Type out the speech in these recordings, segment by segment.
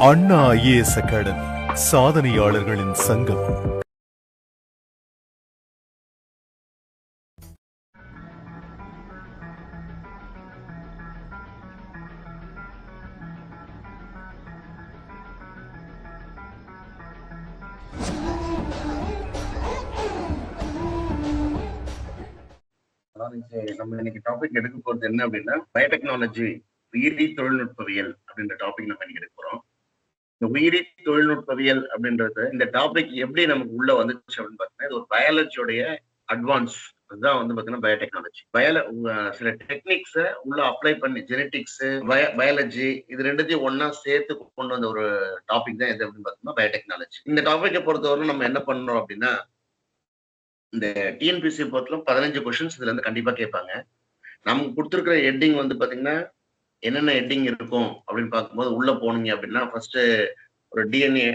அண்ணா IAS academy சாதனையாளர்களின் சங்கம். நம்ம இன்னைக்கு டாபிக் எடுக்க போறது என்ன அப்படின்னா, பயோடெக்னாலஜி, உயிரி தொழில்நுட்பவியல் அப்படின்ற டாபிக் நம்ம இன்னைக்கு எடுக்க போறோம். இந்த உயிரி தொழில்நுட்பவியல் அப்படின்றது, இந்த டாபிக் எப்படி நமக்கு உள்ள வந்துச்சு அப்படின்னு பாத்தீங்கன்னா, இது ஒரு பயாலஜியோடைய அட்வான்ஸ். அதுதான் வந்து பாத்தீங்கன்னா பயோடெக்னாலஜி. சில டெக்னிக்ஸை உள்ள அப்ளை பண்ணி, ஜெனட்டிக்ஸ், பயாலஜி இது ரெண்டுத்தையும் ஒன்னா சேர்த்து கொண்டு வந்த ஒரு டாபிக் தான் எது அப்படின்னு பாத்தீங்கன்னா பயோடெக்னாலஜி. இந்த டாபிக்கை பொறுத்தவரை நம்ம என்ன பண்றோம் அப்படின்னா, இந்த டிஎன்பிசி பொறுத்தலும் 15 கொஸ்டின்ஸ் இதுல இருந்து கண்டிப்பா கேட்பாங்க. நமக்கு கொடுத்துருக்கிற ஹெட்டிங் வந்து பாத்தீங்கன்னா, என்னென்ன ஹெட்டிங் இருக்கும் அப்படின்னு பார்க்கும்போது உள்ள போனீங்க அப்படின்னா, ஃபர்ஸ்ட் ஒரு டிஎன்ஏ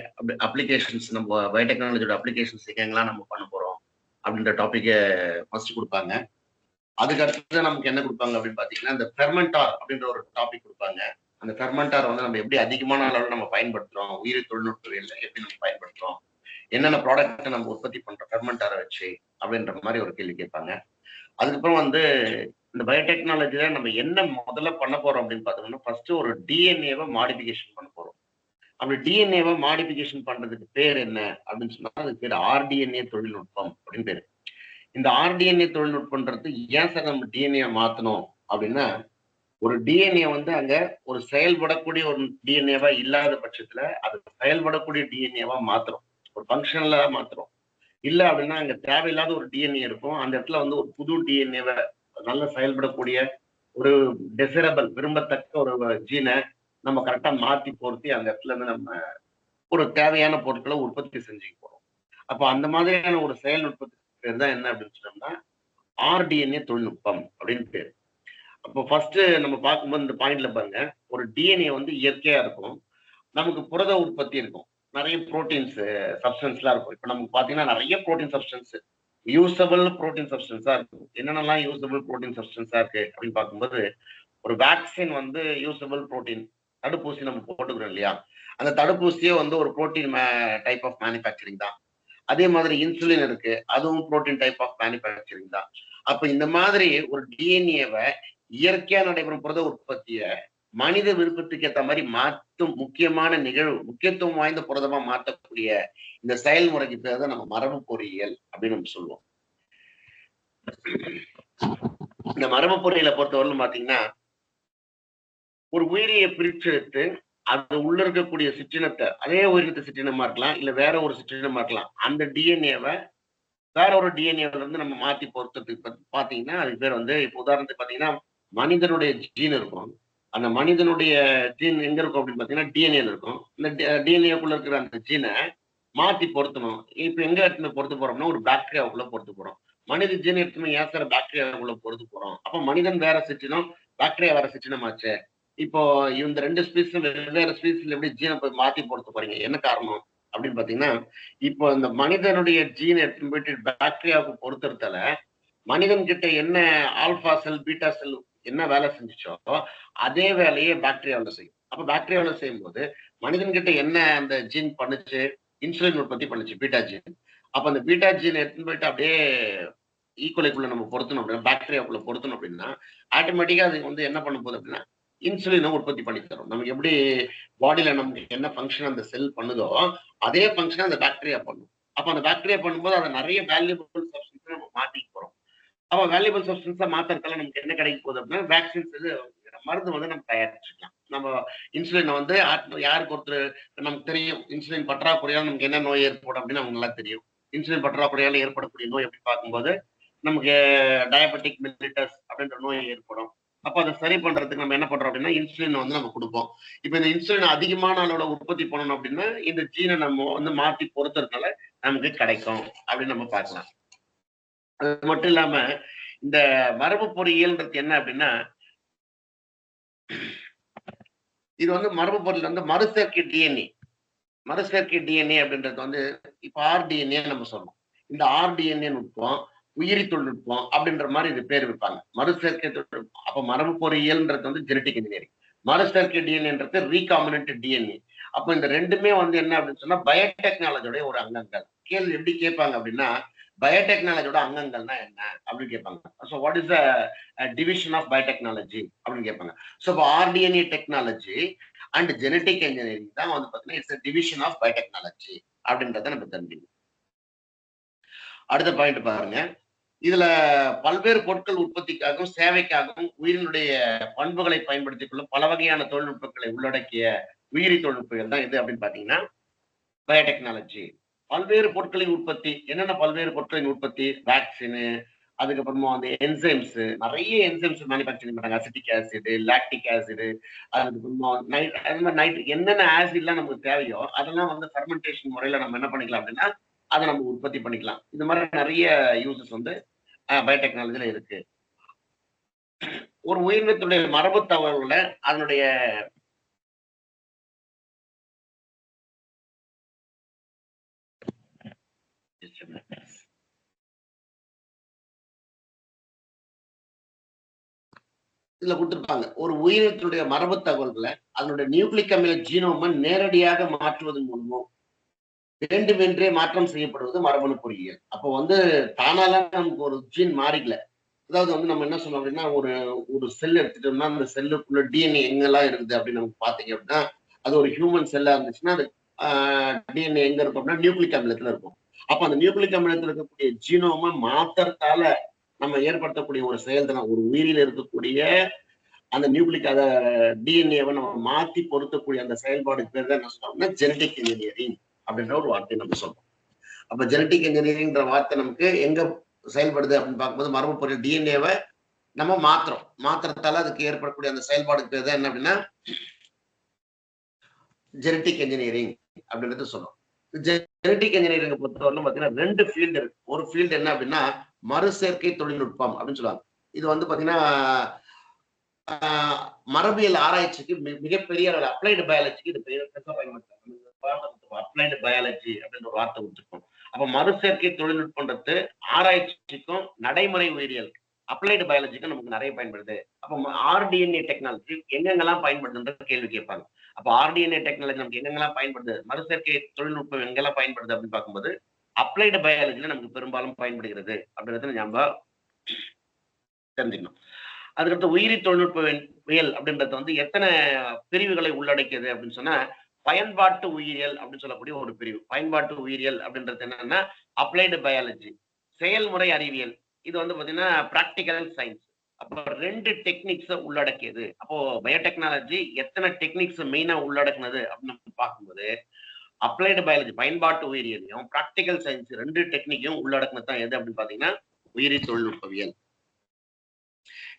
அப்ளிகேஷன்ஸ், நம்ம பயோடெக்னாலஜியோட அப்ளிகேஷன்ஸ் எங்கெங்கெல்லாம் நம்ம பண்ண போறோம் அப்படின்ற டாபிக்கை ஃபர்ஸ்ட் கொடுப்பாங்க. அதுக்கு அடுத்து நமக்கு என்ன கொடுப்பாங்க அப்படின்னு பாத்தீங்கன்னா, இந்த ஃபெர்மெண்டார் அப்படின்ற ஒரு டாபிக் கொடுப்பாங்க. அந்த ஃபெர்மெண்டார் வந்து நம்ம எப்படி அதிகமான அளவில் நம்ம பயன்படுத்துறோம், உயிரி தொழில்நுட்பவியல்ல எப்படி நம்ம பயன்படுத்துறோம், என்னென்ன ப்ராடக்ட் நம்ம உற்பத்தி பண்றோம் ஃபெர்மெண்டாரை வச்சு அப்படின்ற மாதிரி ஒரு கேள்வி கேட்பாங்க. அதுக்கப்புறம் வந்து இந்த பயோடெக்னாலஜில நம்ம என்ன முதல்ல பண்ண போறோம் அப்படின்னு பார்த்தோம்னா, ஃபர்ஸ்ட் ஒரு டிஎன்ஏவை மாடிஃபிகேஷன் பண்ண போறோம். அப்படி டிஎன்ஏவை மாடிஃபிகேஷன் பண்றதுக்கு பேர் என்ன அப்படின்னு சொன்னா, அதுக்கு பேர் ஆர்டிஎன்ஏ தொழில்நுட்பம் அப்படின்னு பேரு. இந்த ஆர்டிஎன்ஏ தொழில்நுட்பம்ன்றது ஏன் சார் நம்ம டிஎன்ஏ மாத்தணும் அப்படின்னா, ஒரு டிஎன்ஏ வந்து அங்க ஒரு செயல்படக்கூடிய ஒரு டிஎன்ஏவா இல்லாத பட்சத்துல அது செயல்படக்கூடிய டிஎன்ஏவா மாத்துறோம், ஒரு ஃபங்க்ஷனலா மாத்துறோம். இல்ல அப்படின்னா அங்க தேவையில்லாத ஒரு டிஎன்ஏ இருக்கும், அந்த இடத்துல வந்து ஒரு புது டிஎன்ஏவை நல்ல செயல்படக்கூடிய ஒரு டெசிரபிள், விரும்பத்தக்க ஒரு ஜீனை நம்ம கரெக்டா மாத்தி பொருத்தி அந்த இடத்துல இருந்து நம்ம ஒரு தேவையான பொருட்களை உற்பத்தி செஞ்சுக்க போறோம். அப்ப அந்த மாதிரியான ஒரு செயல்நுட்பத்துக்கு பேர் தான் என்ன அப்படின்னு சொன்னோம்னா ஆர்டிஎன்ஏ தொழில்நுட்பம் அப்படின்னு பேரு. அப்போ ஃபர்ஸ்ட் நம்ம பார்க்கும்போது இந்த பாயிண்ட்ல பாருங்க, ஒரு டிஎன்ஏ வந்து இயற்கையா இருக்கும், நமக்கு புரத உற்பத்தி இருக்கும், நிறைய புரோட்டீன்ஸ் சப்ஸ்டன்ஸ்லாம் இருக்கும். இப்போ நமக்கு பாத்தீங்கன்னா நிறைய புரோட்டீன் சப்ஸ்டன்ஸ், யூசபிள் புரோட்டீன் சப்ஸ்டன்ஸா இருக்கும். என்னென்னலாம் யூசபிள் புரோட்டீன் சப்ஸ்டன்ஸா இருக்கு அப்படின்னு பார்க்கும்போது, ஒரு வேக்சின் வந்து யூசபிள் புரோட்டீன், தடுப்பூசி நம்ம போட்டுக்கிறோம் இல்லையா, அந்த தடுப்பூசியே வந்து ஒரு புரோட்டீன் டைப் ஆஃப் மேனுஃபேக்சரிங் தான். அதே மாதிரி இன்சுலின் இருக்கு, அதுவும் புரோட்டீன் டைப் ஆஃப் மேனுஃபேக்சரிங் தான். அப்ப இந்த மாதிரி ஒரு டிஎன்ஏவை இயற்கையா நடைபெறும் புரத உற்பத்திய மனித விருப்பத்துக்கு ஏற்ற மாதிரி மாற்றும் முக்கியமான நிகழ்வு, முக்கியத்துவம் வாய்ந்த புரதமா மாற்றக்கூடிய இந்த செயல்முறைக்கு பேர் தான் நம்ம மரபு பொறியியல் அப்படின்னு நம்ம சொல்லுவோம். இந்த மரபு பொறியியலை பொறுத்தவரையிலும் பாத்தீங்கன்னா, ஒரு உயிரியை பிரிச்செடுத்து அது உள்ள இருக்கக்கூடிய சிற்றினத்தை, அதே உயிரினத்தை சிற்றினமா இருக்கலாம், இல்ல வேற ஒரு சிற்றினமா இருக்கலாம், அந்த டிஎன்ஏவை வேற ஒரு டிஎன்ஏல இருந்து நம்ம மாத்தி பொறுத்ததுக்கு பாத்தீங்கன்னா அதுக்கு பேர் வந்து, இப்போ உதாரணத்துக்கு பாத்தீங்கன்னா மனிதனுடைய ஜீன் இருக்கும், அந்த மனிதனுடைய ஜீன் எங்க இருக்கும் அப்படின்னு பாத்தீங்கன்னா டிஎன்ஏல இருக்கும். இந்த டிஎன்ஏக்குள்ள இருக்கிற அந்த ஜீனை மாத்தி பொருத்தணும். இப்ப எங்க எடுத்துன்னு பொருத்த போறோம்னா ஒரு பாக்டீரியாவுக்குள்ள பொருத்த போறோம். மனித ஜீன் எடுத்துன்னு ஏன் சார் பாக்டீரியாவுக்குள்ள பொருத்த போறோம்? அப்ப மனிதன் வேற சிற்றினம், பாக்டீரியா வேற சிற்றினமாச்சே. இப்போ இந்த ரெண்டு ஸ்பீஸ் வெவ்வேறு ஸ்பீஸ்ல எப்படி ஜீனை போய் மாத்தி பொருத்த போறீங்க, என்ன காரணம் அப்படின்னு பாத்தீங்கன்னா, இப்போ இந்த மனிதனுடைய ஜீன் எடுத்துன்னு போயிட்டு பாக்டீரியாவுக்கு பொருத்துறதால மனிதன் கிட்ட என்ன ஆல்பா செல், பீட்டா செல் என்ன வேலை செஞ்சுச்சோ அதே வேலையை பாக்டீரியாவில் செய்யும். அப்ப பாக்டீரியாவில் செய்யும் போது மனிதன் கிட்ட என்ன அந்த ஜீன் பண்ணுச்சு, இன்சுலின் உற்பத்தி பண்ணுச்சு, பீட்டா ஜீன். அப்ப அந்த பீட்டா ஜீன் எடுத்துன்னு போயிட்டு அப்படியே ஈக்குவலைக்குள்ள நம்ம பொருத்தணும் அப்படின்னா, பாக்டீரியாவுக்குள்ள பொருத்தணும் அப்படின்னா, ஆட்டோமேட்டிக்கா அது வந்து என்ன பண்ண போகுது அப்படின்னா இன்சுலினை உற்பத்தி பண்ணி தரும். நமக்கு எப்படி பாடியில நமக்கு என்ன ஃபங்க்ஷன் அந்த செல் பண்ணுதோ அதே ஃபங்க்ஷன் அந்த பாக்டீரியா பண்ணும். அப்ப அந்த பாக்டீரியா பண்ணும்போது அதை நிறைய வேல்யூபிள் சப்ஸ்டன்ஸ் நம்ம மாத்திக்க போறோம். அப்ப வேல்யூபிள் சப்ஸ்டன்ஸா மாத்துறதுல நமக்கு என்ன கிடைக்க போகுது அப்படின்னா, வேக்சின்ஸ், மருந்து வந்து நம்ம தயாரிச்சுக்கலாம். நம்ம இன்சுலினை வந்து யாருக்கு ஒருத்தர் நமக்கு தெரியும், இன்சுலின் பற்றாக்குறையால் நமக்கு என்ன நோய் ஏற்படும் அப்படின்னு நமக்கு நல்லா தெரியும். இன்சுலின் பற்றாக்குறையால் ஏற்படக்கூடிய நோய் எப்படி பார்க்கும்போது நமக்கு டயபெட்டிக் மெலிட்டஸ் அப்படின்ற நோய் ஏற்படும். அப்ப அதை சரி பண்றதுக்கு நம்ம என்ன பண்றோம் அப்படின்னா இன்சுலின் வந்து நம்ம கொடுப்போம். இப்ப இந்த இன்சுலின் அதிகமான அளவுல உற்பத்தி பண்ணணும் அப்படின்னா இந்த ஜீனை நம்ம வந்து மாத்தி பொறுத்ததுனால நமக்கு கிடைக்கும் அப்படின்னு நம்ம பார்க்கலாம். அது மட்டும் இல்லாம இந்த மரபு பொறியியல்ன்றது என்ன அப்படின்னா, இது வந்து மரபு பொறியியல் வந்து மறுசேர்க்கை டிஎன்ஏ. மறுசேர்க்கை டிஎன்ஏ அப்படின்றது வந்து இப்ப ஆர்டிஎன்ஏ நம்ம சொல்றோம். இந்த ஆர்டிஎன்ஏ நுட்பம், உயிரி தொழில்நுட்பம் அப்படின்ற மாதிரி இது பேர் வைப்பாங்க. மறுசேர்க்கை தொழில்நுட்பம். அப்ப மரபு பொறியியல்ன்றது வந்து ஜெனடிக் இன்ஜினியரிங். மறுசேர்க்கை டிஎன்ஏன்றது ரீகாம்பினன்ட் டிஎன்ஏ. அப்ப இந்த ரெண்டுமே வந்து என்ன அப்படின்னு சொன்னா பயோடெக்னாலஜியோட ஒரு அங்கங்கள். கேள்வி எப்படி கேட்பாங்க அப்படின்னா, பயோடெக்னாலஜியோட அங்கங்கள்னா என்ன அப்படின்னு கேட்பாங்க. So what is the division of biotechnology அப்படின்னு கேட்பாங்க. ஸோ இப்போ rDNA technology and genetic engineering தான் வந்து பாத்தீங்கன்னா இட்ஸ் டிவிஷன் ஆஃப் பயோடெக்னாலஜி அப்படின்றத நம்ம தெரிஞ்சுக்கணும். அடுத்த பாயிண்ட் பாருங்க. இதுல பல்வேறு பொருட்கள் உற்பத்திக்காகவும் சேவைக்காகவும் உயிரினுடைய பண்புகளை பயன்படுத்திக் கொள்ளும் பல வகையான தொழில்நுட்பங்களை உள்ளடக்கிய உயிரி தொழில்நுட்பங்கள் தான் எது அப்படின்னு பாத்தீங்கன்னா பயோடெக்னாலஜி. பல்வேறு பொருட்களின் உற்பத்தி, என்னென்ன பல்வேறு பொருட்களின் உற்பத்தி, வேக்சின், அதுக்கப்புறமா வந்து என்சைம்ஸ், நிறைய என்சைம்ஸ் மேனுஃபேக்சரிங் பண்றாங்க. அசிட்டிக் ஆசிட், லாக்டிக் ஆசிட், அதுக்கப்புறமா நைட்ரிக், என்னென்ன ஆசிட்லாம் நமக்கு தேவையோ அதெல்லாம் வந்து ஃபெர்மெண்டேஷன் முறையில நம்ம என்ன பண்ணிக்கலாம் அப்படின்னா அதை நம்ம உற்பத்தி பண்ணிக்கலாம். இந்த மாதிரி நிறைய யூசஸ் வந்து பயோடெக்னாலஜில இருக்கு. ஒரு உயிரினத்துடைய மரபு தகவல்களை அதனுடைய இதுல கொடுத்திருப்பாங்க. ஒரு உயிரினத்துடைய மரபு தகவல்களை அதனுடைய நியூக்ளிக் அமில ஜீனோமை நேரடியாக மாற்றுவதன் மூலமோ வேண்டுமென்றே மாற்றம் செய்யப்படுவது மரபணு பொறியியல். அப்போ வந்து தானாலாம் நமக்கு ஒரு ஜீன் மாறிக்கல. அதாவது வந்து நம்ம என்ன சொல்லுவோம் அப்படின்னா, ஒரு ஒரு செல் எடுத்துட்டோம்னா அந்த செல்லுக்குள்ள டிஎன்ஏ எங்கெல்லாம் இருக்குது அப்படின்னு நமக்கு பாத்தீங்க அப்படின்னா, அது ஒரு ஹியூமன் செல்லா இருந்துச்சுன்னா அது டிஎன்ஏ எங்க இருக்கும் அப்படின்னா நியூக்ளிக் அமிலத்துல இருக்கும். அப்ப அந்த நியூக்ளிக் அமிலத்துல இருக்கக்கூடிய ஜீனோமை மாத்திரத்தால நம்ம ஏற்படுத்தக்கூடிய ஒரு செயல்திறன், ஒரு உயிரில் இருக்கக்கூடிய அந்த நியூக்ளிக் அத டிஎன்ஏவை நம்ம மாத்தி பொருத்தக்கூடிய அந்த செயல்பாடுக்கு பேர் தான் என்ன சொல்றோம்னா ஜெனடிக் இன்ஜினியரிங் அப்படின்ற ஒரு வார்த்தையை நம்ம சொல்றோம். அப்ப ஜெனடிக் இன்ஜினியரிங்ன்ற வார்த்தை நமக்கு எங்க செயல்படுது அப்படின்னு பார்க்கும்போது மரபு பொருள் டிஎன்ஏவை நம்ம மாத்திரத்தால அதுக்கு ஏற்படக்கூடிய அந்த செயல்பாடுக்கு பேர் தான் என்ன அப்படின்னா ஜெனடிக் இன்ஜினியரிங் அப்படின்றது சொல்றோம். ஜெனடிக் இன்ஜினியரிங் பொறுத்தவரைக்கும் பாத்தீங்கன்னா ரெண்டு ஃபீல்டு இருக்கு. ஒரு ஃபீல்டு என்ன அப்படின்னா மறுசேர்க்கை தொழில்நுட்பம் அப்படின்னு சொல்லுவாங்க. இது வந்து பாத்தீங்கன்னா மரபியல் ஆராய்ச்சிக்கு மிகப்பெரிய அளவில் அப்ளைடு பயாலஜிக்கு இது பயன்படுத்துறாங்க. அப்ளைடு பயாலஜி அப்படின்னு ஒரு வார்த்தை கொடுத்துருக்கோம். அப்ப மறுசேர்க்கை தொழில்நுட்பன்றது ஆராய்ச்சிக்கும் நடைமுறை உயிரியல் அப்ளைடு பயாலஜிக்கும் நமக்கு நிறைய பயன்படுது. அப்போ ஆர்டிஎன்ஏ டெக்னாலஜி எங்கெங்கெல்லாம் பயன்படுதுன்ற கேள்வி கேட்பாங்க. அப்போ ஆர்டிஎன்ஏ டெக்னாலஜி நமக்கு எங்கெங்கெல்லாம் பயன்படுது, மறுசேர்க்கை தொழில்நுட்பம் எங்கெல்லாம் பயன்படுது அப்படின்னு பார்க்கும்போது அப்ளைடு பயாலஜில நமக்கு பெரும்பாலும் பயன்படுகிறது அப்படின்றத நம்ம தெரிஞ்சுக்கணும். அதுக்கடுத்து உயிரி தொழில்நுட்பவியல் அப்படின்றது வந்து எத்தனை பிரிவுகளை உள்ளடக்கியது அப்படின்னு சொன்னா பயன்பாட்டு உயிரியல் அப்படின்னு சொல்லக்கூடிய ஒரு பிரிவு. பயன்பாட்டு உயிரியல் அப்படின்றது என்னன்னா அப்ளைடு பயாலஜி. செயல்முறை அறிவியல் இது வந்து பாத்தீங்கன்னா பிராக்டிகல் சயின்ஸ். அப்போ ரெண்டு டெக்னிக்ஸ் உள்ளடக்கியது. அப்போ பயோடெக்னாலஜி எத்தனை டெக்னிக்ஸ் மெயினா உள்ளடக்குனது அப்படின்னு பார்க்கும்போது அப்ளைடு பயாலஜி பயன்பாட்டு உயிரியலையும் பிராக்டிகல் சயின்ஸ் ரெண்டு டெக்னிக்கையும் உள்ளடக்குனது தான் எது அப்படின்னு பாத்தீங்கன்னா உயிரி தொழில்நுட்பவியல்.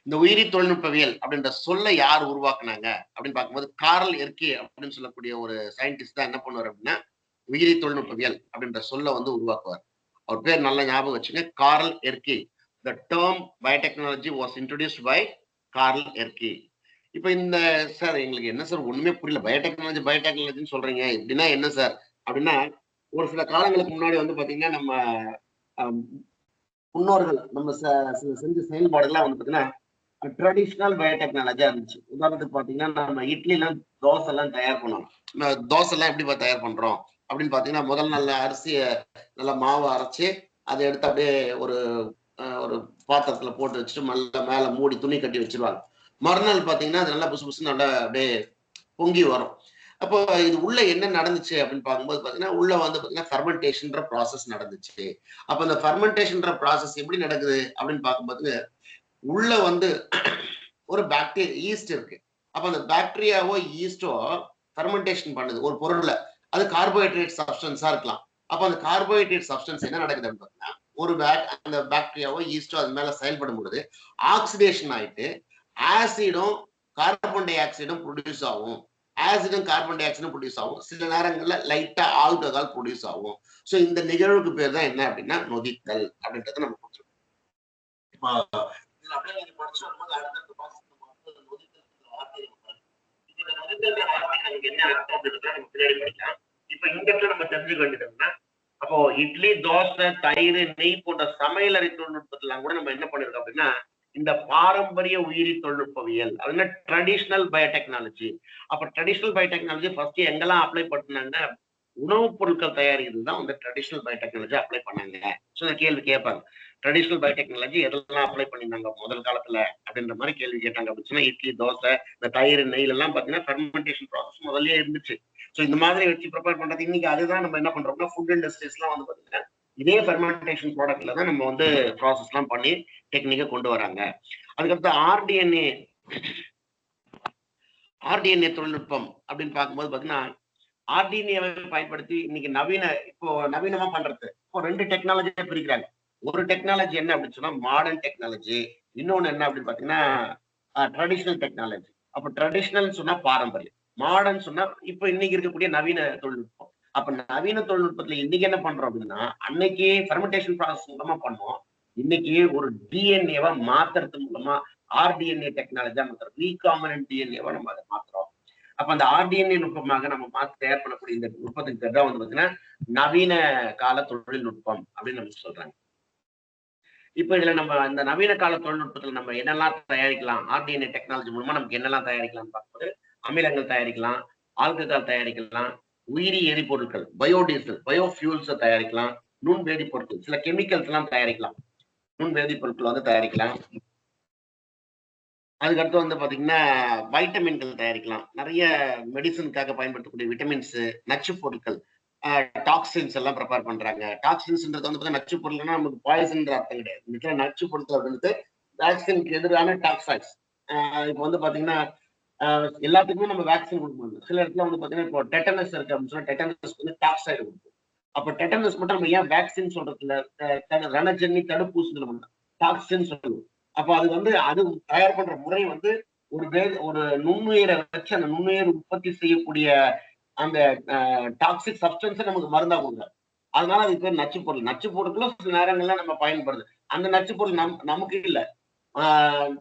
இந்த உயிரி தொழில்நுட்பவியல் அப்படின்ற சொல்ல யார் உருவாக்குனாங்க அப்படின்னு பார்க்கும்போது கார்ல் எர்கே அப்படின்னு சொல்லக்கூடிய ஒரு சயின்டிஸ்ட் தான் என்ன பண்ணுவார் அப்படின்னா உயிரி தொழில்நுட்பவியல் அப்படின்ற சொல்ல வந்து உருவாக்குவார். அவர் பேர் நல்ல ஞாபகம் வச்சுங்க, Karl Ereky. The term biotechnology was introduced by Karl Ereky. இப்ப இந்த சார் எங்களுக்கு என்ன சார் ஒண்ணுமே புரியல, பயோடெக்னாலஜின்னு சொல்றீங்க இப்படின்னா என்ன சார் அப்படின்னா, ஒரு சில காலங்களுக்கு முன்னாடி வந்து பாத்தீங்கன்னா நம்ம முன்னோர்கள் நம்ம செஞ்ச செயல்பாடுகள்லாம் வந்து பாத்தீங்கன்னா ட்ரெடிஷ்னல் பயோடெக்னாலஜியா இருந்துச்சு. உதாரணத்துக்கு பாத்தீங்கன்னா நம்ம இட்லி எல்லாம் தோசை எல்லாம் தயார் பண்ணுவோம். தோசை எல்லாம் எப்படி தயார் பண்றோம் அப்படின்னு பாத்தீங்கன்னா முதல் நல்ல அரிசியை நல்லா மாவை அரைச்சு அதை எடுத்து அப்படியே ஒரு ஒரு பாத்திரத்துல போட்டு வச்சுட்டு மேல மூடி துணி கட்டி வச்சிருவாங்க. மறுநாள் பாத்தீங்கன்னா அது நல்லா புசு புசு நல்லா அப்படியே பொங்கி வரும். அப்போ இது உள்ள என்ன நடந்துச்சு அப்படின்னு பார்க்கும்போது பாத்தீங்கன்னா உள்ள வந்து பாத்தீங்கன்னா ஃபெர்மெண்டேஷன்ற ப்ராசஸ் நடந்துச்சு. அப்ப அந்த ஃபெர்மெண்டேஷன்ற ப்ராசஸ் எப்படி நடக்குது அப்படின்னு பார்க்கும்போது உள்ள வந்து ஒரு பாக்டீரியா ஈஸ்ட் இருக்கு. அப்ப அந்த பாக்டீரியாவோ ஈஸ்டோ ஃபெர்மெண்டேஷன் பண்ணுது ஒரு பொருள்ல. அது கார்போஹைட்ரேட் சப்ஸ்டன்ஸா இருக்கலாம். அப்ப அந்த கார்போஹைட்ரேட் சப்ஸ்டன்ஸ் என்ன நடக்குது அப்படின்னா ஒரு அந்த பாக்டீரியாவோ ஈஸ்டோ அது மேல செயல்படும் பொழுது ஆக்சிடேஷன் ஆயிட்டு ஆசிடும் கார்பன் டை ஆக்சைடும் ப்ரொடியூஸ் ஆகும். ஆசிடும் கார்பன் டை ஆக்சைடும் ப்ரொடியூஸ் ஆகும். சில நேரங்கள்ல லைட்டா ஆல்கஹால் ப்ரொடியூஸ் ஆகும். சோ இந்த நிகழ்வுக்கு பேர் தான் என்ன அப்படின்னா நொதித்தல் அப்படின்றத நம்ம இப்ப இந்த இடத்துல நம்ம தெரிஞ்சுக்க வேண்டியதுன்னா அப்போ இட்லி, தோசை, தயிர், நெய் போன்ற சமையலறை தொழில்நுட்பத்துல கூட நம்ம என்ன பண்ணிருக்கோம் அப்படின்னா இந்த பாரம்பரிய உயிரி தொழில்நுட்பவியல், அது ட்ரெடிஷனல் பயோடெக்னாலஜி. அப்ப ட்ரெடிஷனல் பயோடெக்னாலஜி ஃபர்ஸ்ட் எங்கெல்லாம் அப்ளை பண்ணாங்க? உணவுப் பொருட்கள் தயாரிக்கிறது தான் வந்து ட்ரெடிஷனல் பயோடெக்னாலஜி அப்ளை பண்ணாங்க. ஸோ இந்த கேள்வி கேட்பாங்க, ட்ரெடிஷனல் பயோடெக்னாலஜி எதெல்லாம் அப்ளை பண்ணியிருந்தாங்க முதல் காலத்துல அப்படின்ற மாதிரி கேள்வி கேட்டாங்க அப்படின்னு சொன்னா, இட்லி, தோசை, இந்த தயிர், நெய்ல எல்லாம் பாத்தீங்கன்னா ஃபெர்மெண்டேஷன் ப்ராசஸ் முதல்லயே இருந்துச்சு. ஸோ இந்த மாதிரி வச்சு ப்ரிப்பேர் பண்றது இன்னைக்கு அதுதான் நம்ம என்ன பண்றோம்னா, ஃபுட் இண்டஸ்ட்ரீஸ் எல்லாம் வந்து பாத்தீங்கன்னா இதே ஃபெர்மெண்டேஷன் ப்ராடக்ட்ல தான் நம்ம வந்து ப்ராசஸ் எல்லாம் பண்ணி டெக்னிக்கை கொண்டு வராங்க. அதுக்கடுத்து ஆர்டிஎன்ஏ தொழில்நுட்பம் அப்படின்னு பார்க்கும்போது பாத்தீங்கன்னா, ஆர்டிஎன்ஏவை பயன்படுத்தி இன்னைக்கு நவீனமா பண்றது இப்போ 2 டெக்னாலஜியை பிரிக்கிறாங்க. ஒரு டெக்னாலஜி என்ன அப்படின்னு சொன்னா மாடர்ன் டெக்னாலஜி, இன்னொன்னு என்ன அப்படின்னு பாத்தீங்கன்னா ட்ரெடிஷனல் டெக்னாலஜி. அப்ப ட்ரெடிஷனல் சொன்னா பாரம்பரியம், மாடர்ன் சொன்னா இப்ப இன்னைக்கு இருக்கக்கூடிய நவீன தொழில்நுட்பம். அப்ப நவீன தொழில்நுட்பத்துல இன்னைக்கு என்ன பண்றோம் அப்படின்னா, அன்னைக்கு ஃபெர்மெண்டேஷன் ப்ராசஸ் மூலமா பண்ணோம், இன்னைக்கு ஒரு டிஎன்ஏவா மாத்துறது மூலமா ஆர்டிஎன்ஏ டெக்னாலஜியா மாத்துறோம், ரீகாம்பினன்ட் டிஎன்ஏவா நம்ம அதை மாத்துறோம். அப்ப அந்த ஆர்டிஎன்ஏ நுட்பமாக நம்ம மாற்றி தயார் பண்ணக்கூடிய இந்த நுட்பத்துக்கு பேர் தான் வந்து பாத்தீங்கன்னா நவீன கால தொழில்நுட்பம் அப்படின்னு நம்ம சொல்றாங்க. இப்ப இதுல நம்ம இந்த நவீன கால தொழில்நுட்பத்துல நம்ம என்னெல்லாம் தயாரிக்கலாம், ஆர்டிஎன்ஏ டெக்னாலஜி மூலமா நமக்கு என்னெல்லாம் தயாரிக்கலாம் பார்க்கும்போது, அமிலங்கள் தயாரிக்கலாம், ஆல்கஹால் தயாரிக்கலாம், உயிரி எரிபொருட்கள், பயோடீசல், பயோஃபியூல்ஸை தயாரிக்கலாம், நுண் வேதிப்பொருட்கள், சில கெமிக்கல்ஸ் எல்லாம் தயாரிக்கலாம், நுண் வேதிப்பொருட்கள் வந்து தயாரிக்கலாம். அதுக்கடுத்து வந்து பாத்தீங்கன்னா வைட்டமின்கள் தயாரிக்கலாம், நிறைய மெடிசனுக்காக பயன்படுத்தக்கூடிய விட்டமின்ஸ், நச்சு பொருட்கள், டாக்ஸின்ஸ் எல்லாம் ப்ரிப்பேர் பண்றாங்க. டாக்ஸின்ஸ்ன்றது வந்து பாத்தீங்கன்னா நச்சு பொருட்கள்னா நமக்கு பாய்சன்ற அர்த்தம் கிடையாது. இந்த நச்சு பொருட்கள் அப்படின்றது வேக்சினுக்கு எதிரான டாக்ஸைட்ஸ். இப்போ வந்து பாத்தீங்கன்னா எல்லாத்துக்குமே நம்ம வேக்சின் கொடுக்க முடியும். சில இடத்துல வந்து பாத்தீங்கன்னா இப்போ டெட்டனஸ் இருக்கு அப்படின்னு சொன்னா டெட்டனஸ் வந்து டாக்ஸைடு கொடுக்கும். அப்ப டெட்டனஸ் மட்டும் நம்ம ஏன் வேக்சின் சொல்றதுல ரணஜன்னி தடுப்பூசிகள் டாக்ஸின் சொல்லுவோம். அப்ப அது வந்து அது தயார் பண்ற முறை வந்து ஒரு நுண்ணுயிரை வச்சு அந்த நுண்ணுயிர் உற்பத்தி செய்யக்கூடிய அந்த டாக்ஸிக் சப்ஸ்டன்ஸை நமக்கு மருந்தா கொடுக்குறாங்க. அதனால அதுக்கு பேர் நச்சு பொருள். நச்சு பொருட்களும் சில நேரங்கள்ல நம்ம பயன்படுது. அந்த நச்சு பொருள் நமக்கு இல்ல,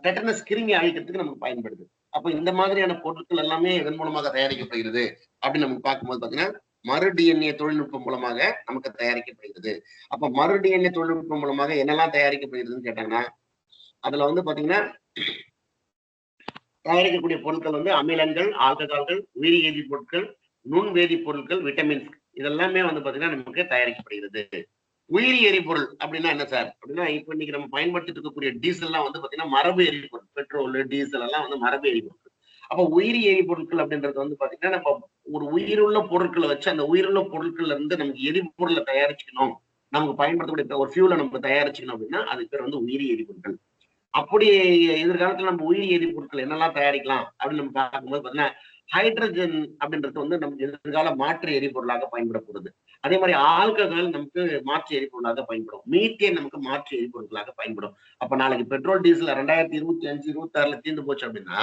டெட்டனஸ் கிருமி அழிக்கிறதுக்கு நமக்கு பயன்படுது. அப்ப இந்த மாதிரியான பொருட்கள் எல்லாமே இதன் மூலமாக தயாரிக்கப்படுகிறது அப்படின்னு நமக்கு பார்க்கும்போது பாத்தீங்கன்னா மறு டிஎன்ஏ தொழில்நுட்பம் மூலமாக நமக்கு தயாரிக்கப்படுகிறது. அப்ப மறு டிஎன்ஏ தொழில்நுட்பம் மூலமாக என்னெல்லாம் தயாரிக்கப்படுகிறதுன்னு கேட்டாங்கன்னா, அதுல வந்து பாத்தீங்கன்னா தயாரிக்கக்கூடிய பொருட்கள் வந்து அமிலங்கள், ஆல்கஹால்கள், உயிரி வேதிப்பொருட்கள், நுண் வேதிப்பொருட்கள், விட்டமின்ஸ், இதெல்லாமே வந்து பாத்தீங்கன்னா நமக்கு தயாரிக்கப்படுகிறது. உயிரி எரிபொருள் அப்படின்னா என்ன சார் அப்படின்னா, இப்ப இன்னைக்கு நம்ம பயன்படுத்திட்டு இருக்கக்கூடிய டீசல் எல்லாம் வந்து பாத்தீங்கன்னா மரபு எரிபொருள், பெட்ரோல், டீசல் எல்லாம் வந்து மரபு எரிபொருட்கள். அப்ப உயிரி எரிபொருட்கள் அப்படின்றது வந்து பாத்தீங்கன்னா நம்ம ஒரு உயிருள்ள பொருட்களை வச்சு அந்த உயிருள்ள பொருட்கள்ல இருந்து நமக்கு எரிபொருளை தயாரிச்சுக்கணும், நமக்கு பயன்படுத்தக்கூடிய ஒரு ஃபியூலை நம்ம தயாரிச்சுக்கணும் அப்படின்னா அதுக்கு பேர் வந்து உயிரி எரிபொருட்கள். அப்படி எதிர்காலத்துல நம்ம உயிரி எரிபொருட்கள் என்னெல்லாம் தயாரிக்கலாம் அப்படின்னு நம்ம பார்க்கும்போது பாத்தீங்கன்னா ஹைட்ரஜன் அப்படின்றது வந்து நமக்கு எதிர்கால மாற்று எரிபொருளாக பயன்பட போகுது. அதே மாதிரி ஆல்கஹால் நமக்கு மாற்று எரிபொருளாக பயன்படும், மீத்தேன் நமக்கு மாற்று எரிபொருட்களாக பயன்படும். அப்ப நாளைக்கு பெட்ரோல் டீசல் 2025, 26ல தீர்ந்து போச்சு அப்படின்னா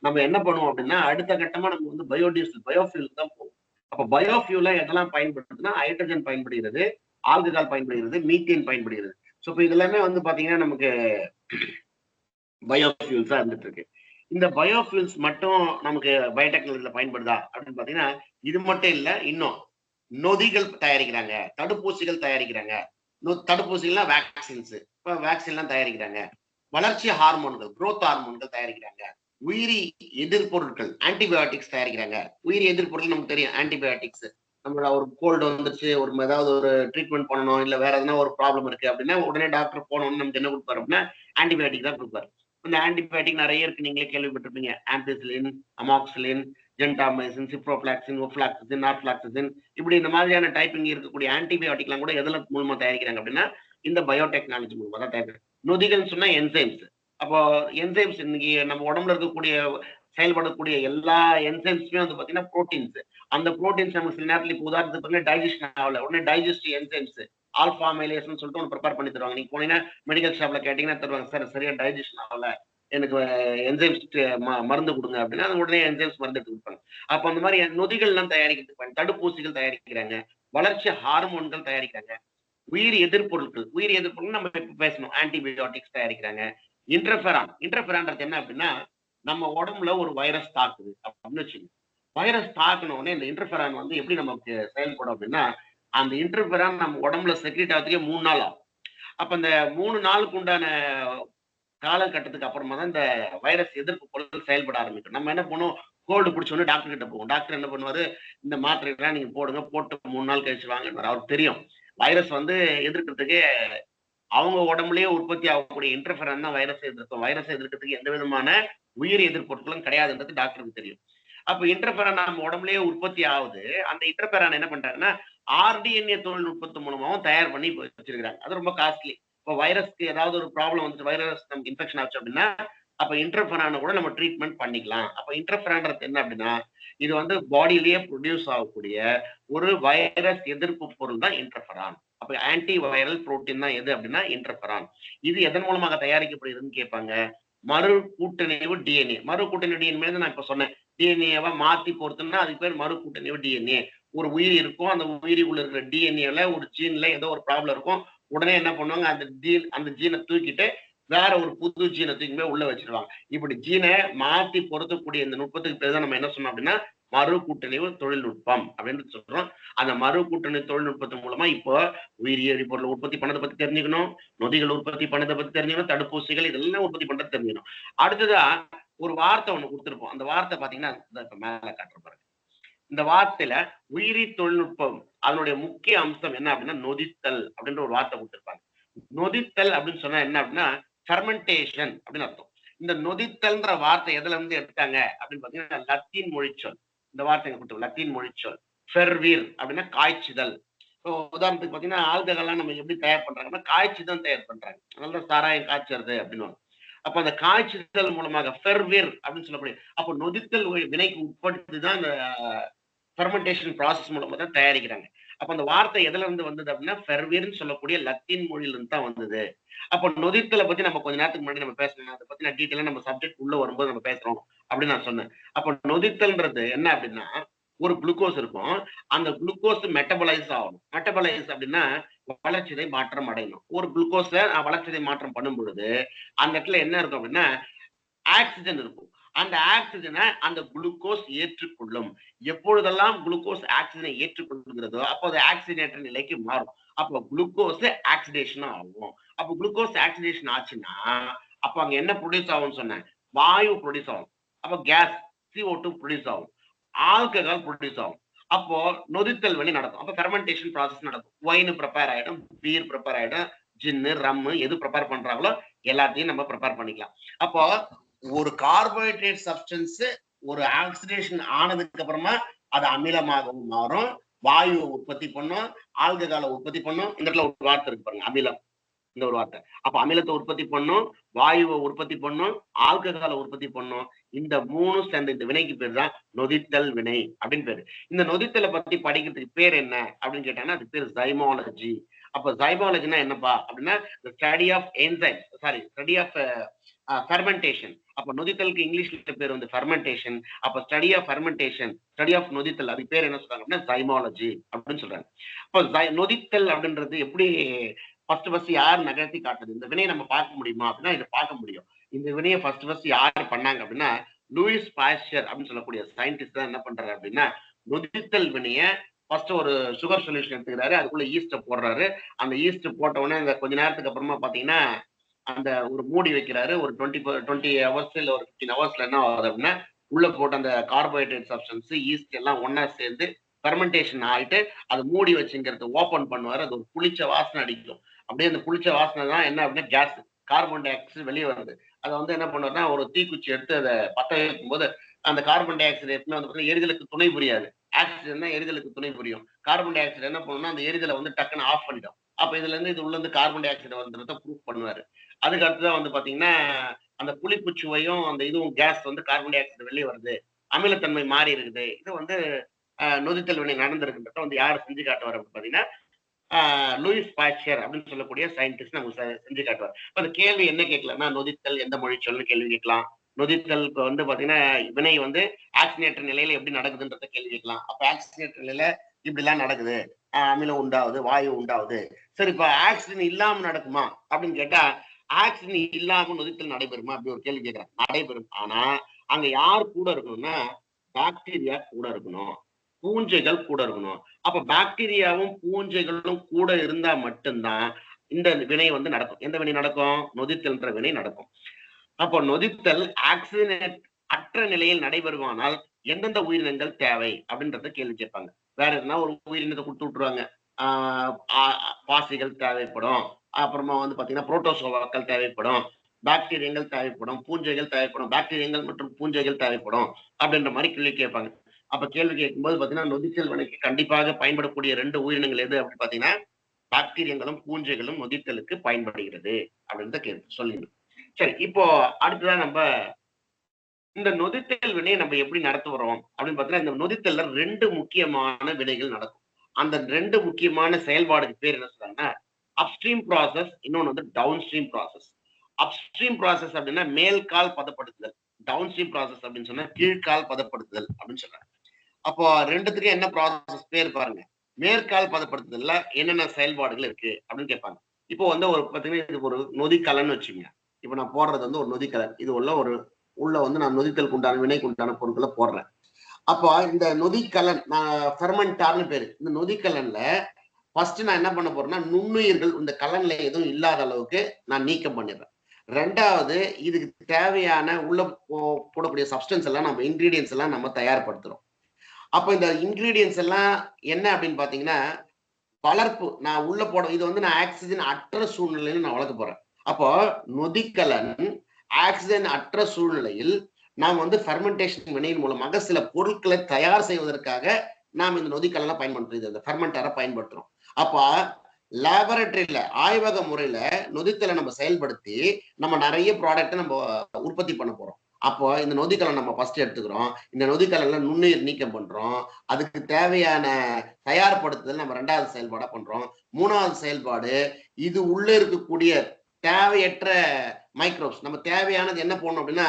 நம்ம என்ன பண்ணுவோம் அப்படின்னா அடுத்த கட்டமா நம்ம வந்து பயோடீசல், பயோஃபியூல் தான் போகும். அப்ப பயோஃபியூல எதெல்லாம் பயன்படுத்துதுன்னா ஹைட்ரஜன் பயன்படுகிறது, ஆல்கஹால் பயன்படுகிறது, மீத்தேன் பயன்படுகிறது. ஸோ இப்போ இதெல்லாமே வந்து பாத்தீங்கன்னா நமக்கு பயோஃபியூல்ஸா இருந்துட்டு இருக்கு. இந்த பயோஃபியூல்ஸ் மட்டும் நமக்கு பயோடெக்னாலஜில பயன்படுதா அப்படின்னு பாத்தீங்கன்னா இது மட்டும் இல்ல, இன்னும் நொதிகள் தயாரிக்கிறாங்க, தடுப்பூசிகள் தயாரிக்கிறாங்க. தடுப்பூசிகள்லாம் வேக்சின்ஸ், இப்ப வேக்சின் எல்லாம் தயாரிக்கிறாங்க. வளர்ச்சி ஹார்மோன்கள், குரோத் ஹார்மோன்கள் தயாரிக்கிறாங்க. உயிரி எதிர்பொருட்கள், ஆன்டிபயோட்டிக்ஸ் தயாரிக்கிறாங்க. உயிரி எதிர்பொருட்கள் நமக்கு தெரியும், ஆன்டிபயோட்டிக்ஸ். நம்மள ஒரு கோல்டு வந்துருச்சு, ஒரு ஏதாவது ஒரு ட்ரீட்மெண்ட் பண்ணணும், இல்ல வேற எதனா ஒரு ப்ராப்ளம் இருக்கு அப்படின்னா உடனே டாக்டர் போனோம்னு நமக்கு என்ன கொடுப்பாரு அப்படின்னா ஆன்டிபயோட்டிக் தான் கொடுப்பாரு. இந்த ஆன்டிபயோட்டிக் நிறைய இருக்கு, நீங்களே கேள்விப்பட்டிருப்பீங்க. ஆம்பிசிலின், அமாக்சிலின், ஜென்டாமைசின், சிப்ரோஃபிளாக்சின், ஓஃப்ளாக்சின், நார்ஃபிளாக்சின், இப்படி இந்த மாதிரியான டைப்பிங் இருக்கக்கூடிய ஆன்டிபயோட்டிக்லாம் கூட எதுல மூலமா தயாரிக்கிறாங்க அப்படின்னா இந்த பயோடெக்னாலஜி மூலமா தான் தயாரிக்கிறாங்க. நொதிகள் சொன்னா என்சைம்ஸ். அப்போ என்சைம்ஸ் இன்னைக்கு நம்ம உடம்புல இருக்கக்கூடிய செயல்படக்கூடிய எல்லா என்சைம்ஸுமே வந்து பாத்தீங்கன்னா புரோட்டீன்ஸ். அந்த புரோட்டீன்ஸ் நம்ம சில நேரத்தில் இப்போ உதாரணத்துக்கு டைஜஷன் ஆகல, உடனே டைஜஸ்டிவ் என்சைம்ஸ் ஆல்பா மைலேஷன் சொல்லிட்டு ஒன்று ப்ரிப்பேர் பண்ணி தருவாங்க. நீங்க போனீங்கன்னா மெடிக்கல் ஷாப்ல கேட்டீங்கன்னா தருவாங்க, சார் சரியா டைஜஷன் ஆகல, எனக்கு என்சைம்ஸ் மருந்து கொடுங்க அப்படின்னா அது உடனே என்சைம்ஸ் மருந்து எடுத்து கொடுப்பாங்க. அப்போ அந்த மாதிரி நொதிகள் எல்லாம் தயாரிக்கிறதுக்கு தடுப்பூசிகள் தயாரிக்கிறாங்க, வளர்ச்சி ஹார்மோன்கள் தயாரிக்கிறாங்க, உயிர் எதிர்பொருட்கள். உயிர் எதிர்பொருட்கள் நம்ம இப்ப பேசணும், ஆன்டிபயோட்டிக்ஸ் தயாரிக்கிறாங்க. இன்டர்ஃபெரான்றது என்ன அப்படின்னா நம்ம உடம்புல ஒரு வைரஸ் தாக்குது அப்படின்னு வச்சுக்கோங்க. வைரஸ் தாக்குன உடனே இந்த இன்டர்ஃபெரான் வந்து எப்படி நமக்கு செயல்படும் அப்படின்னா அந்த இன்டர்ஃபெரான் நம்ம உடம்புல செக்ரேட் ஆகிறதுக்கே 3 நாள் ஆகும். அப்ப அந்த 3 நாளுக்கு உண்டான காலகட்டத்துக்கு அப்புறமா தான் இந்த வைரஸ் எதிர்ப்பு பொருட்கள் செயல்பட ஆரம்பிக்கும். நம்ம என்ன பண்ணுவோம், கோல்டு பிடிச்சோன்னு டாக்டர் கிட்ட போவோம். டாக்டர் என்ன பண்ணுவாரு, இந்த மாத்திரைகள்லாம் நீங்க போடுங்க, போட்டு 3 நாள் கழிச்சு வாங்கன்னு அவருக்கு தெரியும். வைரஸ் வந்து எதிர்க்கிறதுக்கு அவங்க உடம்புலயே உற்பத்தி ஆகக்கூடிய இன்டர்ஃபெரான் தான் வைரஸ் எதிர்க்கும். வைரஸ் எதிர்க்கிறதுக்கு எந்த விதமான உயிரி எதிர்ப்பொருட்களும் கிடையாதுன்றது டாக்டருக்கு தெரியும். அப்ப இன்டர்ஃபெரான் நம்ம உடம்புலயே உற்பத்தி ஆகுது. அந்த இன்டர்ஃபெரான் என்ன பண்றாங்கன்னா ஆர்டிஎன்ஏ தொழில்நுட்பத்து மூலமாவும் தயார் பண்ணி வச்சிருக்காங்க. அது ரொம்ப காஸ்ட்லி. இப்போ வைரஸ்க்கு ஏதாவது ஒரு ப்ராப்ளம் வந்து வைரஸ் நமக்கு இன்ஃபெக்ஷன் ஆச்சு அப்படின்னா அப்ப இன்டர்ஃபெரான கூட நம்ம ட்ரீட்மெண்ட் பண்ணிக்கலாம். அப்ப இன்டர்ஃபெரான்றது என்ன அப்படின்னா இது வந்து பாடியிலேயே ப்ரொடியூஸ் ஆகக்கூடிய ஒரு வைரஸ் எதிர்ப்பு பொருள் தான் இன்டர்ஃபெரான். அப்ப ஆன்டி வைரல் புரோட்டீன் தான் எது அப்படின்னா இன்டர்ஃபெரான். இது எதன் மூலமாக தயாரிக்கப்படுகிறதுன்னு கேட்பாங்க. மறு கூட்டணிவு டிஎன்ஏ. மறு கூட்டணிவு டிஎன்ஏ நான் இப்ப சொன்னேன். டிஎன்ஏவை மாத்தி பொறுத்தோம்னா அதுக்கு பேர் மறு கூட்டணிவு டிஎன்ஏ. ஒரு உயிரி இருக்கும், அந்த உயிரிக்குள்ள இருக்கிற டிஎன்ஏல ஒரு ஜீன்ல ஏதோ ஒரு ப்ராப்ளம் இருக்கும். உடனே என்ன பண்ணுவாங்க, அந்த ஜீனை தூக்கிட்டு வேற ஒரு புது ஜீனை தூக்கி போய் உள்ள வச்சிருவாங்க. இப்படி ஜீனை மாத்தி பொருத்தக்கூடிய இந்த நுட்பத்துக்கு பேர் தான் நம்ம என்ன சொன்னோம் அப்படின்னா மறு கூட்டணிவு தொழில்நுட்பம் அப்படின்னு சொல்றோம். அந்த மறு கூட்டணி தொழில்நுட்பத்தின் மூலமா இப்போ உயிரி எரிபொருள் உற்பத்தி பண்ணதை பத்தி தெரிஞ்சுக்கணும், நொதிகள் உற்பத்தி பண்ணதை பத்தி தெரிஞ்சுக்கணும், தடுப்பூசிகள் இதெல்லாம் உற்பத்தி பண்றது தெரிஞ்சுக்கணும். அடுத்ததா ஒரு வார்த்தை ஒண்ணு கொடுத்திருப்போம். அந்த வார்த்தை பாத்தீங்கன்னா இப்ப மேல காட்டுற பாருங்க. இந்த வார்த்தையில உயிரி தொழில்நுட்பம் அதனுடைய முக்கிய அம்சம் என்ன அப்படின்னா நொதித்தல் அப்படின்ற ஒரு வார்த்தை கொடுத்திருப்பாங்க. நொதித்தல் அப்படின்னு சொன்னா என்ன அப்படின்னா ஃபெர்மெண்டேஷன் அப்படின்னு அர்த்தம். இந்த நொதித்தல்ன்ற வார்த்தை எதுல இருந்து எடுத்தாங்க அப்படின்னு பாத்தீங்கன்னா லத்தீன் மொழிச்சொல். இந்த வார்த்தை கொடுத்தோம் லத்தீன் மொழிச்சொல். ஃபெர்வீர் அப்படின்னா காய்ச்சுதல். இப்போ உதாரணத்துக்கு பாத்தீங்கன்னா ஆல்கஹால்லாம் நம்ம எப்படி தயார் பண்றாங்கன்னா காய்ச்சி தான் தயார் பண்றாங்க. அதனால சாராயம் காய்ச்சறது அப்படின்னு. அப்ப அந்த காய்ச்சுதல் மூலமாக ஃபெர்வீர் அப்படின்னு சொல்லக்கூடிய அப்போ நொதித்தல் வினைக்கு உட்படுத்தி தான் இந்த ஃபெர்மெண்டேஷன் ப்ராசஸ் மூலமா தான் தயாரிக்கிறாங்க. அப்ப அந்த வார்த்தை எதுல இருந்து வந்தது அப்படின்னா ஃபெர்வீர்னு சொல்லக்கூடிய லத்தீன் மொழியில இருந்து தான் வந்தது. அப்ப நொதித்தலை பத்தி நம்ம கொஞ்ச நேரத்துக்கு முன்னாடி நம்ம பேசணும். அதை பத்தி நான் டீட்டெயிலா நம்ம சப்ஜெக்ட் உள்ள வரும்போது நம்ம பேசுறோம் அப்படின்னு நான் சொன்னேன். அப்ப நொதித்தல்ன்றது என்ன அப்படின்னா ஒரு குளுக்கோஸ் இருக்கும், அந்த குளுக்கோஸ் மெட்டபலைஸ் ஆகணும். மெட்டபலைஸ் அப்படின்னா வளர்ச்சிதை மாற்றம் அடையணும். ஒரு குளுக்கோஸை வளர்ச்சிதை மாற்றம் பண்ணும் பொழுது அந்த இடத்துல என்ன இருக்கும் அப்படின்னா ஆக்சிஜன் இருக்கும். அந்த ஆக்சிஜனை அந்த குளுக்கோஸ் ஏற்றுக்கொள்ளும். எப்பொழுதெல்லாம் குளுக்கோஸ் ஆக்சிஜனை ஏற்றுக்கொள்கிறதோ அப்போ அது ஆக்சிஜனேற்ற நிலைக்கு மாறும். அப்போ குளுக்கோஸ் ஆக்சிடேஷன் ஆகும். அப்போ குளுக்கோஸ் ஆக்சிடேஷன் ஆச்சுன்னா அப்ப அங்க என்ன ப்ரொடியூஸ் ஆகும்னு சொன்னேன், வாயு ப்ரொடியூஸ் ஆகும். அப்போ கேஸ் CO2 ப்ரொடியூஸ் ஆகும், ஆல்கஹால் ப்ரொடியூஸ் ஆகும். அப்போ நொதித்தல் வினை நடக்கும். அப்போ ஃபெர்மெண்டேஷன் ப்ராசஸ் நடக்கும். ஒயின் ப்ரிப்பேர் ஆயிடும், பீர் ப்ரிப்பேர் ஆயிடும், ஜின்னு ரம்மு எது ப்ரிப்பேர் பண்றாங்களோ எல்லாத்தையும் நம்ம ப்ரிப்பேர் பண்ணிக்கலாம். அப்போ ஒரு கார்போஹைட்ரேட் சப்ஸ்டன்ஸ் ஒரு ஆக்சிடேஷன் ஆனதுக்கு அப்புறமா அது அமிலமாகவும் மாறும், வாயுவை உற்பத்தி பண்ணும், ஆல்கஹாலை உற்பத்தி பண்ணும். இந்த இடத்துல ஒரு வார்த்தை இருக்கு பாருங்க, அமிலம். இந்த ஒரு வார்த்தை. அப்ப அமிலத்தை உற்பத்தி பண்ணும், வாயுவை உற்பத்தி பண்ணும், ஆல்கஹாலை உற்பத்தி பண்ணும். இந்த 3 சேர்ந்த இந்த வினைக்கு பேர் தான் நொதித்தல் வினை அப்படின்னு பேரு. இந்த நொதித்தலை பத்தி படிக்கிறதுக்கு பேர் என்ன அப்படின்னு கேட்டாங்கன்னா அது பேர் ஜைமாலஜி. அப்ப ஜைமாலஜினா என்னப்பா அப்படின்னா study of enzyme, study of fermentation. அப்ப நொதித்தலுக்கு இங்கிலீஷ்ல பேர் வந்து ஃபெர்மெண்டேஷன். அப்ப study of fermentation, study of நொதித்தல், அதுக்கு பேர் என்ன சொல்றாங்க அப்படின்னா ஜைமாலஜி அப்படின்னு சொல்றாங்க. அப்ப நொதித்தல் அப்படின்றது எப்படி ஃபர்ஸ்ட் யார் நகர்த்தி காட்டுது, இந்த வினையை நம்ம பார்க்க முடியுமா அப்படின்னா இதை பார்க்க முடியும். இந்த வினையை ஃபர்ஸ்ட் யார் பண்ணாங்க அப்படின்னா லூயிஸ் பாஸ்டர் அப்படின்னு சொல்லக்கூடிய சயின்டிஸ்ட் தான் என்ன பண்றாரு அப்படின்னா நொதித்தல் வினையை ஃபர்ஸ்ட் ஒரு சுகர் சொல்யூஷன் எடுத்துக்கிறாரு, அதுக்குள்ள ஈஸ்ட போடுறாரு. அந்த ஈஸ்ட் போட்ட உடனே இந்த கொஞ்ச நேரத்துக்கு அப்புறமா பாத்தீங்கன்னா அந்த ஒரு மூடி வைக்கிறாரு. ஒரு 20 ஹவர்ஸ் இல்ல ஒரு 15 ஹவர்ஸ்ல என்ன ஆகுது அப்படின்னா உள்ள போட்டு அந்த கார்போஹைட்ரேட் சப்ஸ்டன்ஸ் ஈஸ்ட் எல்லாம் ஒன்னா சேர்ந்து ஃபெர்மெண்டேஷன் ஆயிட்டு அது மூடி வச்சுங்கிறது ஓபன் பண்ணுவாரு. அது ஒரு புளிச்ச வாசனை அடிக்கும். அப்படியே அந்த புளிச்ச வாசனை தான் என்ன அப்படின்னா கேஸ், கார்பன் டை ஆக்சைடு வெளியே வருது. அதை வந்து என்ன பண்ணுவாருன்னா ஒரு தீக்குச்சி எடுத்து அதை பத்த வைக்கும் போது அந்த கார்பன் டை ஆக்சைடு எப்பவுமே வந்து எரிதலுக்கு துணை புரியாது. ஆக்சிஜன் தான் எரிதலுக்கு துணை புரியும். கார்பன் டை ஆக்சைடு என்ன பண்ணணும்னா அந்த எரிதலை வந்து டக்குன்னு ஆஃப் பண்ணிடும். அப்ப இதுல இருந்து இது உள்ள இருந்து கார்பன் டை ஆக்சைடு வந்துறத ப்ரூவ் பண்ணுவாரு. அதுக்கு அடுத்துதான் வந்து பாத்தீங்கன்னா அந்த புளிப்பு சுவையும் அந்த இதுவும் கேஸ் வந்து கார்பன் டை ஆக்சைடு வெளியே வருது, அமிலத்தன்மை மாறி இருக்குது. இது வந்து நொதித்தல் வினை நடந்திருக்குன்றத வந்து யார் செஞ்சு காட்டுவார் அப்படின்னு பாத்தீங்கன்னா லூயிஸ் பாஸ்டர் அப்படின்னு சொல்லக்கூடிய சயின்டிஸ்ட் நமக்கு செஞ்சு காட்டுவார். இப்ப அந்த கேள்வி என்ன கேட்கலாம்னா நொதித்தல் எந்த மொழி சொல்லு கேள்வி கேட்கலாம். நொதித்தலுக்கு வந்து பாத்தீங்கன்னா வினை வந்து ஆக்சிஜனேற்ற நிலையில எப்படி நடக்குதுன்றத கேள்வி கேட்கலாம். அப்ப ஆக்சிஜனேற்ற நிலையில இப்படி எல்லாம் நடக்குது, அமிலம் உண்டாகுது, வாயு உண்டாகுது. சரி, இப்ப ஆக்சிஜன் இல்லாம நடக்குமா அப்படின்னு கேட்டா ஆக்சிஜன் இல்லாம நொதித்தல் நடைபெறுமா அப்படி ஒரு கேள்வி கேட்கிறேன். நடைபெறும். ஆனா அங்க யார் கூட இருக்கணும்னா பாக்டீரியா கூட இருக்கணும், பூஞ்சைகள் கூட இருக்கணும். அப்ப பாக்டீரியாவும் பூஞ்சைகளும் கூட இருந்தா மட்டும்தான் இந்த வினை வந்து நடக்கும். எந்த வினை நடக்கும்? நொதித்தல்ன்ற வினை நடக்கும். அப்போ நொதித்தல் ஆக்சிஜன் அற்ற நிலையில் நடைபெறுமானால் எந்தெந்த உயிரினங்கள் தேவை அப்படின்றத கேள்வி கேட்பாங்க. வேற எதுனா ஒரு உயிரினத்தை கொடுத்து விட்டுருவாங்க. பாசிகள் தேவைப்படும், அப்புறமா வந்து பாத்தீங்கன்னா புரோட்டோசோவாக்கள் தேவைப்படும், பாக்டீரியங்கள் தேவைப்படும், பூஞ்சைகள் தேவைப்படும், பாக்டீரியங்கள் மற்றும் பூஞ்சைகள் தேவைப்படும் அப்படின்ற மாதிரி கேள்வி கேட்பாங்க. அப்ப கேள்வி கேட்கும்போது பாத்தீங்கன்னா நொதித்தல் வினைக்கு கண்டிப்பாக பயன்படக்கூடிய 2 உயிரினங்கள் எது அப்படின்னு பாத்தீங்கன்னா பாக்டீரியங்களும் பூஞ்சைகளும் நொதித்தலுக்கு பயன்படுகிறது அப்படின்றத சொல்லிடணும். சரி, இப்போ அடுத்ததான் நம்ம இந்த நொதித்தல் வினையை நம்ம எப்படி நடத்துறோம் அப்படின்னு பாத்தீங்கன்னா, இந்த நொதித்தல்ல 2 முக்கியமான வினைகள் நடக்கும். அந்த 2 முக்கியமான செயல்பாடுக்கு பேர் என்ன சொல்றாங்கன்னா அப்ஸ்ட்ரீம் ப்ராசஸ், இன்னொன்னு வந்து downstream process. Upstream process அப்படின்னா மேல்கால் பதப்படுத்துதல், டவுன் ஸ்ட்ரீம் ப்ராசஸ் அப்படின்னு சொன்னா கீழ்கால் பதப்படுத்துதல் அப்படின்னு சொல்றாங்க. அப்போ ரெண்டுத்துக்கும் என்ன ப்ராசஸ் பேர் பாருங்க. மேற்கால் பதப்படுத்துதல்ல என்னென்ன செயல்பாடுகள் இருக்கு அப்படின்னு கேட்பாங்க. இப்போ வந்து ஒரு பாத்தீங்கன்னா இது ஒரு நொதிக்கலன்னு வச்சுங்க. இப்ப நான் போடுறது வந்து ஒரு நொதிக்கலன். இது உள்ள வந்து நான் நொதித்தலுக்கு உண்டான வினைக்கு உண்டான பொருட்களை போடுறேன். அப்போ இந்த நொதிக்கலன் நான் ஃபெர்மெண்டார்னு பேரு. இந்த நொதிக்கலன்ல ஃபர்ஸ்ட் நான் என்ன பண்ண போறேன்னா நுண்ணுயிர்கள் இந்த கலன்ல எதுவும் இல்லாத அளவுக்கு நான் நீக்கம் பண்ணிடுறேன். ரெண்டாவது இதுக்கு தேவையான உள்ள போடக்கூடிய சப்ஸ்டன்ஸ் எல்லாம் நம்ம இன்கிரீடியன்ஸ் எல்லாம் நம்ம தயார்படுத்துறோம். அப்ப இந்த இன்கிரீடியன்ஸ் எல்லாம் என்ன அப்படின்னு பாத்தீங்கன்னா வளர்ப்பு நான் உள்ள போட இது வந்து நான் ஆக்சிஜன் அற்ற சூழ்நிலையில நான் வளர்க்க போறேன். அப்போ நொதிக்கலன் ஆக்சிஜன் அற்ற சூழ்நிலையில் நாம் வந்து ஃபெர்மெண்டேஷன் வினையின் மூலமாக சில பொருட்களை தயார் செய்வதற்காக நாம் இந்த நொதிக்கலனை பயன்படுத்துறது இந்த ஃபெர்மெண்டரை பயன்படுத்துறோம். அப்ப லேபரட்டரியில ஆய்வக முறையில நொதித்தலை நம்ம செயல்படுத்தி நம்ம நிறைய ப்ராடக்ட் நம்ம உற்பத்தி பண்ண போறோம். அப்போ இந்த நொதிக்கலன் நம்ம ஃபர்ஸ்ட் எடுத்துக்கிறோம். இந்த நொதிக்கலன்ல நுண்ணுயிர் நீக்கம் பண்றோம். அதுக்கு தேவையான தயார்படுத்துதல் நம்ம 2வது செயல்பாடா பண்றோம். 3வது செயல்பாடு இது உள்ள இருக்கக்கூடிய தேவையற்ற மைக்ரோப்ஸ் நம்ம தேவையானது என்ன போடணும் அப்படின்னா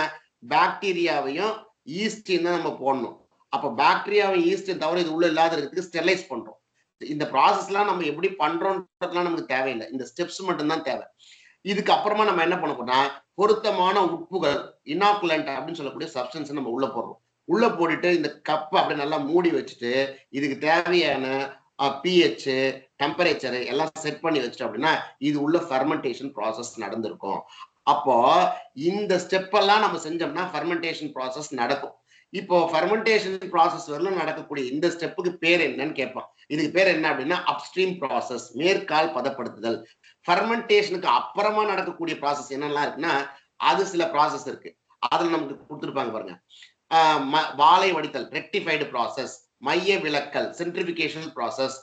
பாக்டீரியாவையும் ஈஸ்டையும் தான் நம்ம போடணும். அப்ப பாக்டீரியாவையும் ஈஸ்டையும் தவிர இது உள்ள இல்லாத இருக்கிறதுக்கு ஸ்டெர்லைஸ் பண்றோம். இந்த ப்ராசஸ் எல்லாம் நம்ம எப்படி பண்றோம்ன்றதுலாம் நமக்கு தேவையில்லை. இந்த ஸ்டெப்ஸ் மட்டும்தான் தேவை. இதுக்கு அப்புறமா நம்ம என்ன பண்ண போறோம்னா பொருத்தமான உப்புகள் இனாகுலண்ட் அப்படின்னு சொல்லக்கூடிய சப்ஸ்டன்ஸ் நம்ம உள்ள போடுறோம். உள்ள போட்டுட்டு இந்த கப்பை அப்படி நல்லா மூடி வச்சுட்டு இதுக்கு தேவையான பிஹெச் டெம்பரேச்சர் எல்லாம் செட் பண்ணி வச்சுட்டோம் அப்படின்னா இது உள்ள ஃபெர்மெண்டேஷன் ப்ராசஸ் நடந்திருக்கும். அப்போ இந்த ஸ்டெப் எல்லாம் நம்ம செஞ்சோம்னா ஃபெர்மெண்டேஷன் ப்ராசஸ் நடக்கும். இப்போ ஃபெர்மெண்டேஷன் ப்ராசஸ் வரலும் நடக்கக்கூடிய இந்த ஸ்டெப்புக்கு பேர் என்னன்னு கேட்பான். இதுக்கு பேர் என்ன அப்படின்னா அப்ஸ்ட்ரீம் ப்ராசஸ், மேற்கால் பதப்படுத்துதல். ஃபெர்மெண்டேஷனுக்கு அப்புறமா நடக்கக்கூடிய ப்ராசஸ் என்னெல்லாம் இருக்குன்னா அது சில ப்ராசஸ் இருக்கு. அதுல நமக்கு கொடுத்துருப்பாங்க பாருங்க. வாழை வடித்தல் ரெக்டிஃபைடு ப்ராசஸ், மைய விலக்கல் சென்ட்ரிபிகேஷன் ப்ராசஸ்,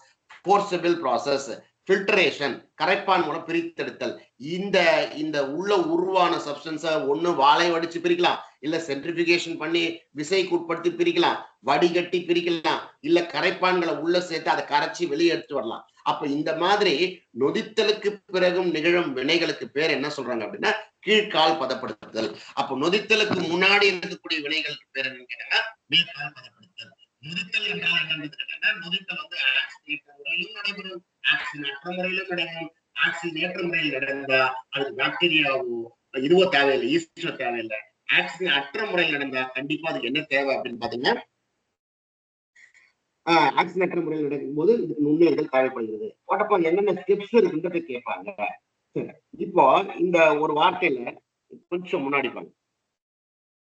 ஃபோர்சபிள் ப்ராசஸ், ஃபில்டரேஷன் கரைப்பான் மூலம் பிரித்தெடுத்தல். இந்த இந்த உள்ள உருவான சப்ஸ்டன்ஸ ஒண்ணு வாழை வடிச்சு பிரிக்கலாம், இல்ல சென்ட்ரிபிகேஷன் பண்ணி விசைக்கு உட்படுத்தி பிரிக்கலாம், வடிகட்டி பிரிக்கலாம், இல்ல கரைப்பான்களை உள்ள சேர்த்து அதை கரைச்சி வெளியே எடுத்து வரலாம். அப்ப இந்த மாதிரி நொதித்தலுக்கு பிறகும் நிகழும் வினைகளுக்கு பேர் என்ன சொல்றாங்க அப்படின்னா கீழ்கால் பதப்படுத்துதல். அப்ப நொதித்தலுக்கு முன்னாடி இருக்கக்கூடிய வினைகளுக்கு பேர் என்னன்னு கேட்டீங்கன்னா மேற்கால் பதப்படுத்துதல். நொதித்தல் என்றால் என்னன்னு கேட்டீங்கன்னா நொதித்தல் வந்து ஆக்சிஜன் முறையிலும் நடைபெறும், ஆக்சிஜன் அற்ற முறையிலும் நடைபெறும். ஆக்சிஜன் ஏற்ற முறையில் நடந்தா அதுக்கு பாக்டீரியாவோ இதுவோ தேவையில்லை, ஈஸ்டோ தேவையில்லை. ஆக்சிஜன் அற்ற முறையில் நடந்தா கண்டிப்பா அதுக்கு என்ன தேவை அப்படின்னு பாத்தீங்கன்னா ஆக்சிஜன் அற்ற முறையில் நடக்கும் போது இதுக்கு நுண்ணுயிர்கள் தேவைப்படுகிறது. போட்டப்போ என்னென்ன ஸ்டெப்ஸ் இருக்குன்றத கேட்பாங்க. இப்போ இந்த ஒரு வார்த்தையில கொஞ்சம் முன்னாடி பாருங்க,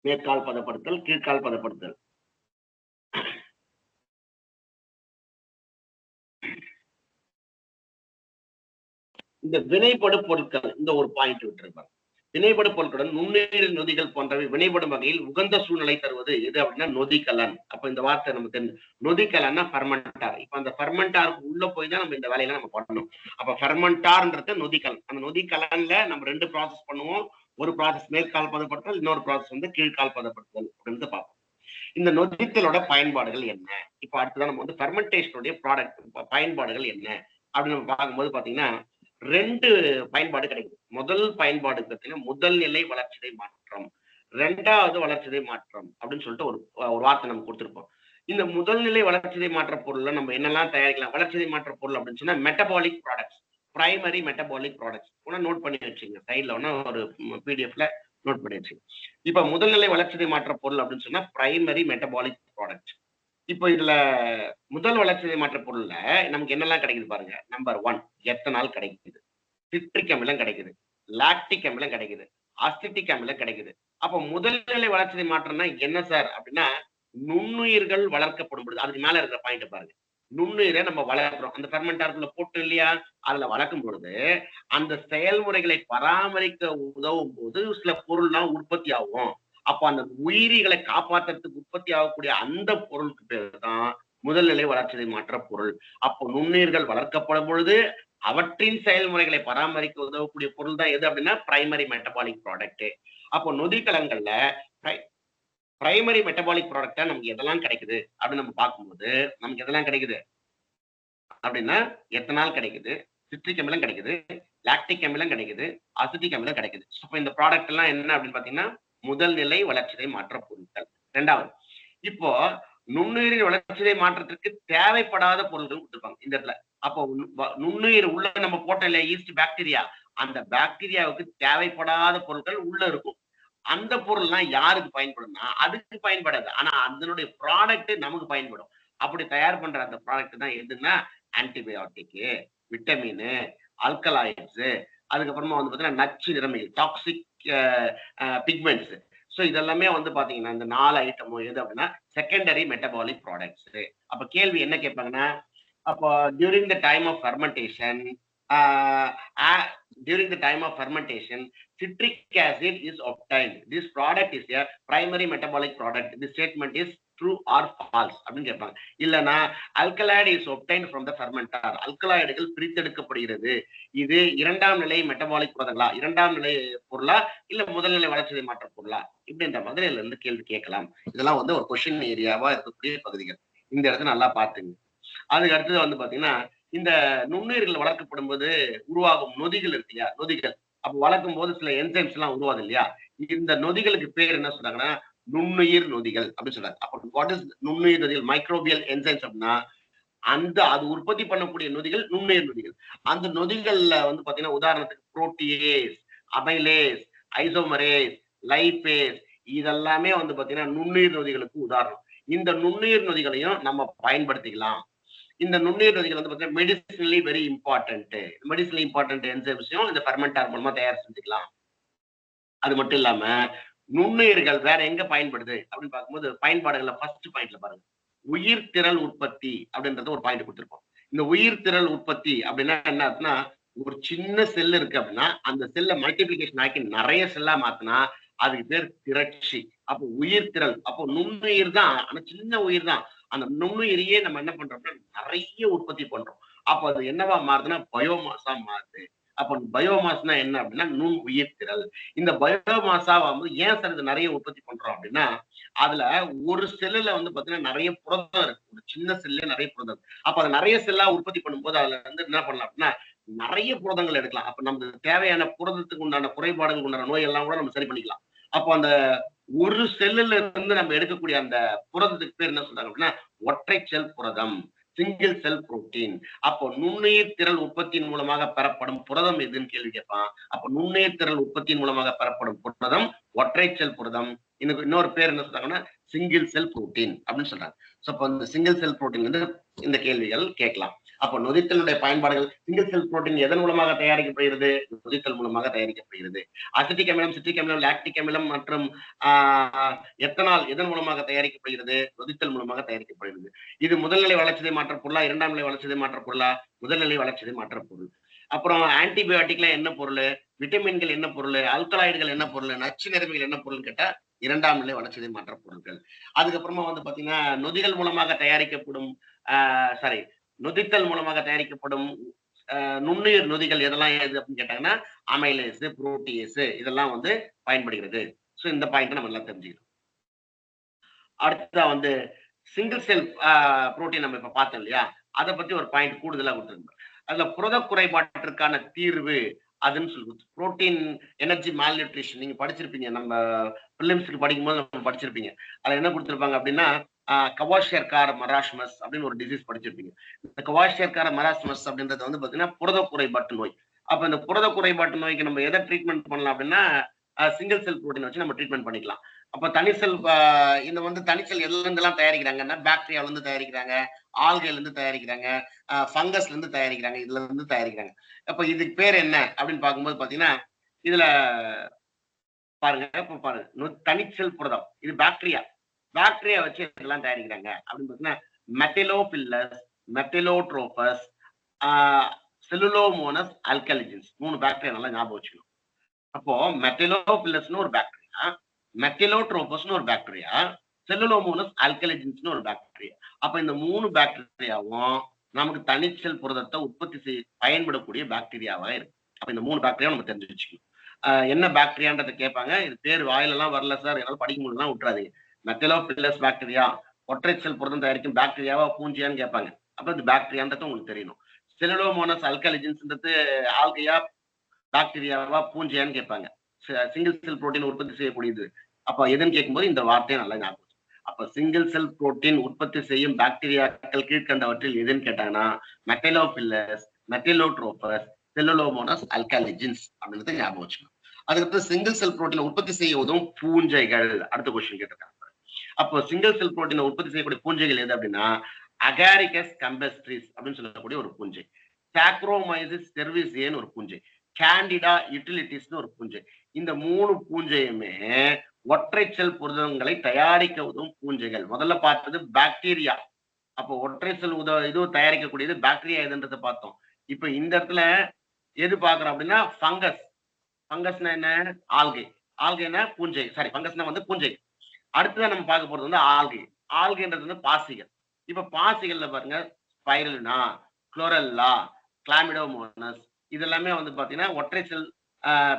மேற்கால் பதப்படுத்தல் கீழ்கால் பதப்படுத்தல். இந்த வினைப்படு பொருட்கள் இந்த ஒரு பாயிண்ட் விட்டுருப்பாங்க. வினைப்படு பொருட்களுடன் நுண்ணுயிர் நொதிகள் போன்றவை வினைப்படும் வகையில் உகந்த சூழ்நிலை தருவது எது அப்படின்னா நொதிக்கலன். அப்ப இந்த வார்த்தை நமக்கு தெரியும். நொதிக்கலன்னா ஃபெர்மெண்டார். இப்ப அந்த ஃபெர்மெண்டாருக்கு உள்ள போய் தான் நம்ம இந்த வேலையெல்லாம் நம்ம பண்ணணும். அப்ப ஃபெர்மெண்டார்ன்றது நொதிக்கலன். அந்த நொதிக்கலன்ல நம்ம 2 ப்ராசஸ் பண்ணுவோம். ஒரு ப்ராசஸ் மேற்கால் பதப்படுத்தல், இன்னொரு ப்ராசஸ் வந்து கீழ்கால் பதப்படுத்தல் அப்படின்னு பார்ப்போம். இந்த நொதித்தலோட பயன்பாடுகள் என்ன? இப்ப அடுத்ததான் நம்ம வந்து ஃபெர்மெண்டேஷனுடைய ப்ராடக்ட் பயன்பாடுகள் என்ன அப்படின்னு நம்ம பார்க்கும்போது பாத்தீங்கன்னா 2 பயன்பாடு கிடைக்குது. முதல் பயன்பாடு பார்த்தீங்கன்னா முதல் நிலை வளர்ச்சிதை மாற்றம், 2வது வளர்ச்சிதை மாற்றம் அப்படின்னு சொல்லிட்டு ஒரு வார்த்தை நம்ம கொடுத்திருப்போம். இந்த முதல் நிலை வளர்ச்சிதை மாற்ற பொருள்ல நம்ம என்னெல்லாம் தயாரிக்கலாம்? வளர்ச்சிதை மாற்ற பொருள் அப்படின்னு சொன்னா metabolic products, primary metabolic products. ஒண்ணு நோட் பண்ணி வச்சுங்க, சைட்ல ஒண்ணு ஒரு பிடிஎஃப்ல நோட் பண்ணி வச்சுங்க. இப்ப முதல்நிலை வளர்ச்சிதை மாற்ற பொருள் அப்படின்னு சொன்னா பிரைமரி மெட்டபாலிக் ப்ராடக்ட். இப்போ இதுல முதல் வளர்ச்சிதை மாற்ற பொருள்ல நமக்கு என்னெல்லாம் கிடைக்குது பாருங்க. நம்பர் 1 எத்தனால் கிடைக்குது, சிட்ரிக் அமிலம் கிடைக்குது, லாக்டிக் அமிலம் கிடைக்குது, அசிட்டிக் அமிலம் கிடைக்குது. அப்போ முதல் நிலை வளர்ச்சிதை மாற்றம்னா என்ன சார் அப்படின்னா, நுண்ணுயிர்கள் வளர்க்கப்படும் பொழுது அதுக்கு மேல இருக்கிற பாயிண்ட் பாருங்க. நுண்ணுயிரை நம்ம வளர்க்கிறோம். அந்த ஃபெர்மெண்டாருக்குள்ள போட்டு இல்லையா, அதுல வளர்க்கும் பொழுது அந்த செயல்முறைகளை பராமரிக்க உதவும் போது சில பொருள்லாம் உற்பத்தி ஆகும். அப்ப அந்த உயிரிகளை காப்பாற்றுறதுக்கு உற்பத்தி ஆகக்கூடிய அந்த பொருளுக்கு பேர் தான் முதல்நிலை வளர்ச்சிதை மாற்ற பொருள். அப்போ நுண்ணுயிர்கள் வளர்க்கப்படும் பொழுது அவற்றின் செயல்முறைகளை பராமரிக்க உதவக்கூடிய பொருள் தான் எது அப்படின்னா பிரைமரி மெட்டபாலிக் ப்ராடக்ட். அப்போ நொதிக்கலங்கள்ல பிரைமரி மெட்டபாலிக் ப்ராடக்டா நமக்கு எதெல்லாம் கிடைக்குது அப்படின்னு நம்ம பார்க்கும்போது நமக்கு எதெல்லாம் கிடைக்குது அப்படின்னா எத்தனால் கிடைக்குது, சிட்ரிக் அமிலம் கிடைக்குது, லாக்டிக் அமிலம் கிடைக்குது, அசிட்டிக் அமிலம் கிடைக்குது. அப்ப இந்த ப்ராடக்ட் எல்லாம் என்ன அப்படின்னு பாத்தீங்கன்னா முதல் நிலை வளர்ச்சிதை மாற்ற பொருட்கள். ரெண்டாவது, இப்போ நுண்ணுயிரின் வளர்ச்சிதை மாற்றத்திற்கு தேவைப்படாத பொருட்கள் கொடுத்துருப்பாங்க இந்த இடத்துல. அப்போ நுண்ணுயிர் உள்ள நம்ம போட்ட இல்லையா ஈஸ்ட் பாக்டீரியா, அந்த பாக்டீரியாவுக்கு தேவைப்படாத பொருட்கள் உள்ள இருக்கும். அந்த பொருள்லாம் யாருக்கு பயன்படும்னா அதுக்கு பயன்படாது, ஆனா அதனுடைய ப்ராடக்ட் நமக்கு பயன்படும். அப்படி தயார் பண்ற அந்த ப்ராடக்ட் தான் எதுன்னா ஆன்டிபயோட்டிக், விட்டமின், ஆல்கலாய்ட்ஸ், அதுக்கப்புறமா வந்து பாத்தீங்கன்னா நச்சு நிறமிகள், டாக்ஸிக் பிக்மெண்ட்ஸ். ஸோ இதெல்லாமே வந்து பாத்தீங்கன்னா இந்த 4 ஐட்டமும் எது அப்படின்னா செகண்டரி மெட்டபாலிக் ப்ராடக்ட்ஸ். அப்ப கேள்வி என்ன கேட்பாங்கன்னா, அப்போ during the time of fermentation during the time of fermentation, citric acid is obtained. This product is a primary metabolic product. This statement is true or false அப்படின்னு கேட்பாங்க. இல்லனா alkaloid is obtained from the fermenter. அல்கலாய்டுகள் பிரித்தெடுக்கப்படுகிறது. இது இரண்டாம் நிலை metabolic புரதங்களா, இரண்டாம் நிலை பொருளா, இல்ல முதல் நிலை வளர்ச்சிதை மாற்ற பொருளா, இப்படின்ற மாதிரி இதுல இருந்து கேள்வி கேட்கலாம். இதெல்லாம் வந்து ஒரு கொஸ்டின் ஏரியாவா இருக்கக்கூடிய பகுதிகள். இந்த இடத்துல நல்லா பாத்துங்க. அதுக்கு அடுத்தது வந்து பாத்தீங்கன்னா இந்த நுண்ணுயிர்கள் வளர்க்கப்படும் போது உருவாகும் நொதிகள் இருக்கு இல்லையா, நொதிகள். அப்ப வளர்க்கும் போது சில என்சைம்ஸ் எல்லாம் உருவாது இல்லையா, இந்த நொதிகளுக்கு பேர் என்ன சொல்றாங்கன்னா நுண்ணுயிர் நொதிகள் அப்படின்னு சொல்றாங்க. அப்ப வாட் இஸ் நுண்ணுயிர் நொதிகள்? மைக்ரோபியல் என்சைம்ஸ் அப்படின்னா அந்த அது உற்பத்தி பண்ணக்கூடிய நொதிகள் நுண்ணுயிர் நொதிகள். அந்த நொதிகள்ல வந்து பாத்தீங்கன்னா உதாரணத்துக்கு புரோட்டியேஸ், அமைலேஸ், ஐசோமரேஸ், லைபேஸ், இதெல்லாமே வந்து பாத்தீங்கன்னா நுண்ணுயிர் நொதிகளுக்கு உதாரணம். இந்த நுண்ணுயிர் நொதிகளையும் நம்ம பயன்படுத்திக்கலாம். இந்த நுண்ணுயிர் நொதிகள் வந்து பாத்தீங்கன்னா மெடிசினலி வெரி இம்பார்ட்டன்ட். மெடிசினலி இம்பார்ட்டன்ட் என்சைம்ஸையும் இந்த ஃபெர்மெண்டார் மூலமா தயார் செஞ்சுக்கலாம். அது மட்டும் இல்லாம நுண்ணுயிர்கள் வேற எங்க பயன்படுது அப்படின்னு பார்க்கும்போது பயன்பாடுகள்ல ஃபர்ஸ்ட் பாயிண்ட்ல பாருங்க, உயிர் திரள் உற்பத்தி அப்படின்றது ஒரு பாயிண்ட் கொடுத்திருப்போம். இந்த உயிர் திரள் உற்பத்தி அப்படின்னா என்ன அப்படின்னா, ஒரு சின்ன செல் இருக்கு அப்படின்னா அந்த செல்லை மல்டிபிளிகேஷன் ஆக்கி நிறைய செல்லா மாத்தினா அதுக்கு பேர் திரட்சி. அப்போ உயிர் திரள், அப்போ நுண்ணுயிர் தான், ஆனா சின்ன உயிர் தான். அந்த நுண்ணுயிரியே நம்ம என்ன பண்றோம்னா நிறைய உற்பத்தி பண்றோம். அப்போ அது என்னவா மாறுதுன்னா பயோமாஸா மாறுது. அப்போ பயோமாஸ்னா என்ன அப்படின்னா நுண் உயிர் திரள். இந்த பயோமாஸா வந்து ஏன் சார் இது நிறைய உற்பத்தி பண்றோம் அப்படின்னா, அதுல ஒரு செல்லுல வந்து பாத்தீங்கன்னா நிறைய புரதம் இருக்கு. ஒரு சின்ன செல்ல நிறைய புரதம் இருக்கு. அப்ப அது நிறைய செல்லா உற்பத்தி பண்ணும்போது அதுல வந்து என்ன பண்ணலாம் அப்படின்னா நிறைய புரதங்கள் எடுக்கலாம். அப்ப நமக்கு தேவையான புரதத்துக்கு உண்டான குறைபாடுகளுக்கு உண்டான நோய் எல்லாம் கூட நம்ம சரி பண்ணிக்கலாம். அப்போ அந்த ஒரு செல்லுல இருந்து நம்ம எடுக்கக்கூடிய அந்த புரதத்துக்கு பேர் என்ன சொல்றாங்க அப்படின்னா ஒற்றை செல் புரதம், சிங்கிள் செல் புரோட்டீன். அப்போ நுண்ணுயிர் திரள் உற்பத்தியின் மூலமாக பெறப்படும் புரதம் எதுன்னு கேள்வி கேட்பான். அப்போ நுண்ணுயிர் திரள் உற்பத்தியின் மூலமாக பெறப்படும் புரதம் ஒற்றை செல் புரதம். இன்னொரு பேர் என்ன சொல்றாங்கன்னா சிங்கிள் செல் புரோட்டீன் அப்படின்னு சொல்றாங்க. சோ அப்போ இந்த சிங்கிள் செல் புரோட்டீன் வந்து இந்த கேள்விகள் கேட்கலாம். அப்போ நொதித்தலுடைய பயன்பாடுகள், சிங்கிள் செல் புரோட்டீன் எதன் மூலமாக தயாரிக்கப்படுகிறது? நொதித்தல் மூலமாக தயாரிக்கப்படுகிறது. அசிட்டிக் அமிலம், சிட்ரிக் அமிலம், லாக்டிக் அமிலம் மற்றும் எத்தனால் எதன் மூலமாக தயாரிக்கப்படுகிறது? நொதித்தல் மூலமாக தயாரிக்கப்படுகிறது. இது முதல்நிலை வளர்ச்சிதை மாற்ற பொருளா, இரண்டாம் நிலை வளர்ச்சிதை மாற்ற பொருளா? முதல்நிலை வளர்ச்சிதை மாற்ற பொருள். அப்புறம் ஆன்டிபயோட்டிக்ல என்ன பொருள், விட்டமின்கள் என்ன பொருள், அல்கலாய்டுகள் என்ன பொருள், நச்சு நிறமிகள் என்ன பொருள் கேட்டா இரண்டாம் நிலை வளர்ச்சிதை மாற்ற பொருட்கள். அதுக்கப்புறமா வந்து பாத்தீங்கன்னா நொதிகள் மூலமாக தயாரிக்கப்படும் சாரி நொதித்தல் மூலமாக தயாரிக்கப்படும் நுண்ணுயிர் நொதிகள் எதெல்லாம் எது அப்படின்னு கேட்டாங்கன்னா அமைலேஸ், புரோட்டியேஸ், இதெல்லாம் வந்து பயன்படுகிறது. ஸோ இந்த பாயிண்ட் நம்ம எல்லாம் தெரிஞ்சுக்கணும். அடுத்ததா வந்து சிங்கிள் செல் புரோட்டீன் நம்ம இப்ப பார்த்தோம் இல்லையா, அதை பத்தி ஒரு பாயிண்ட் கூடுதலா கொடுத்துருந்தோம். அதுல புரத குறைபாட்டிற்கான தீர்வு அதுன்னு சொல்லி புரோட்டீன் எனர்ஜி மால்நியூட்ரிஷன் நீங்க படிச்சிருப்பீங்க, நம்ம பிலிம்ஸ்க்கு படிக்கும்போது நம்ம படிச்சிருப்பீங்க. அதுல என்ன கொடுத்திருப்பாங்க அப்படின்னா கவாஷியர்கார் மராஸ்மஸ் அப்படின்னு ஒரு டிசீஸ் படிச்சிருப்பீங்க. இந்த கவாஷியர்கார் மராஸ்மஸ் அப்படின்றது வந்து பாத்தீங்கன்னா புரத குறைபாட்டு நோய். அப்ப இந்த புரத குறைபாட்டு நோய்க்கு நம்ம எதை ட்ரீட்மெண்ட் பண்ணலாம் அப்படின்னா சிங்கிள் செல் புரோட்டீன் வச்சு நம்ம ட்ரீட்மெண்ட் பண்ணிக்கலாம். அப்ப தனிசெல் இந்த வந்து தனிசெல் எதுல இருந்தெல்லாம் தயாரிக்கிறாங்கன்னா பாக்டீரியால இருந்து தயாரிக்கிறாங்க, ஆல்கைல இருந்து தயாரிக்கிறாங்க, ஃபங்கஸ்ல இருந்து தயாரிக்கிறாங்க, இதுல இருந்து தயாரிக்கிறாங்க. அப்ப இதுக்கு பேர் என்ன அப்படின்னு பார்க்கும்போது பாத்தீங்கன்னா இதுல பாருங்க, இப்ப பாருங்க, தனிச்செல் புரதம் இது பாக்டீரியா. பாக்டீரியா வச்சு இதெல்லாம் தயாரிக்கிறாங்க அப்படின்னு பார்த்தீங்கன்னா மெட்டிலோபில்லஸ், மெட்டிலோட்ரோபஸ், செல்லுலோமோனஸ், அல்கலிஜின்ஸ் 3 பாக்டீரியா நல்லா ஞாபகம் வச்சுக்கணும். அப்போ மெட்டிலோபில்லஸ்னு ஒரு பாக்டீரியா, மெட்டிலோட்ரோபஸ்னு ஒரு பாக்டீரியா, செல்லுலோமோனஸ், அல்கலிஜின்ஸ்னு ஒரு பாக்டீரியா. அப்ப இந்த 3 பாக்டீரியாவும் நமக்கு தனிச்செல் புரதத்தை உற்பத்தி செய்ய பயன்படக்கூடிய பாக்டீரியாவா இருக்கு. அப்ப இந்த 3 பாக்டீரியா நம்ம தெரிஞ்சு வச்சுக்கணும். என்ன பாக்டீரியான்றதை கேட்பாங்க. இது பேர் வாயிலெல்லாம் வரல சார், என்னால படிக்க முடியலாம் விட்டுறாதீங்க. மெட்டிலோபில்லஸ் பாக்டீரியா ஒற்றை செல் புரதம் தயாரிக்கும் பாக்டீரியாவா பூஞ்சியான்னு கேட்பாங்க. அப்ப இந்த பாக்டீரியான்றது உங்களுக்கு தெரியணும். செல்லுலோமோனஸ், அல்கலிஜின்ஸ்ன்றது ஆல்கையா, பாக்டீரியாவா, பூஞ்சியான்னு கேட்பாங்க. சிங்கிள் செல் புரோட்டீன் உற்பத்தி செய்யக்கூடியது. அப்ப எதுன்னு கேட்கும்போது இந்த வார்த்தையை நல்லா ஞாபகம். அப்ப சிங்கிள் செல் புரோட்டீன் உற்பத்தி செய்யும் பாக்டீரியாக்கள் கீழ்கண்டவற்றில் எதுன்னு கேட்டாங்கன்னா மெட்டிலோபில்லஸ், மெட்டிலோட்ரோபஸ், செல்லுலோமோனஸ், அல்கலிஜின்ஸ் அப்படின்றத ஞாபகம் வச்சுக்கணும். அதுக்கடுத்து சிங்கிள் செல் புரோட்டீனை உற்பத்தி செய்ய உதவும் பூஞ்சைகள் அடுத்த கொஸ்டின் கேட்டிருக்காங்க. அப்போ சிங்கிள் செல் புரோட்டீனை உற்பத்தி செய்யக்கூடிய பூஞ்சைகள் எது அப்படின்னா அகாரிகஸ் கம்பஸ்ட்ரிஸ் அப்படின்னு சொல்லக்கூடிய ஒரு பூஞ்சை, சாக்ரோமைசிஸ் செர்விசியேன்னு ஒரு பூஞ்சை, கேண்டிடா யூட்டிலிட்டிஸ்னு ஒரு பூஞ்சை. இந்த 3 பூஞ்சையுமே ஒற்றை செல் புரதங்களை தயாரிக்க உதவும் பூஞ்சைகள். முதல்ல பார்த்தது பாக்டீரியா. அப்போ ஒற்றை செல் இது தயாரிக்கக்கூடியது பாக்டீரியா எதுன்றதை பார்த்தோம். இப்ப இந்த இடத்துல எது பாக்குறோம் அப்படின்னா ஃபங்கஸ். ஃபங்கஸ்னா என்ன? ஆல்கை. ஆல்கைனா பூஞ்சை, சாரி ஃபங்கஸ்னா வந்து பூஞ்சை. அடுத்ததான் நம்ம பார்க்க போறது வந்து ஆல்கை. ஆல்கைன்றது வந்து பாசிகள். இப்ப பாசிகள்ல பாருங்க ஸ்பைருலினா, குளோரெல்லா, கிளாமிடோமோனஸ் இதெல்லாமே வந்து பாத்தீங்கன்னா ஒற்றை செல்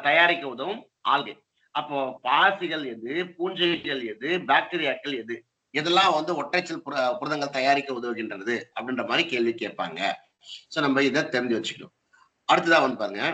தயாரிக்க உதவும் ஆல்கை. அப்போ பாசிகள் எது, பூஞ்சைகள் எது, பாக்டீரியாக்கள் எது, இதெல்லாம் வந்து ஒற்றை செல் புரதங்கள் தயாரிக்க உதவுகின்றது அப்படின்ற மாதிரி கேள்வி கேட்பாங்க. சோ நம்ம இதை தெரிஞ்சு வச்சுக்கணும். அடுத்ததா வந்து பாருங்க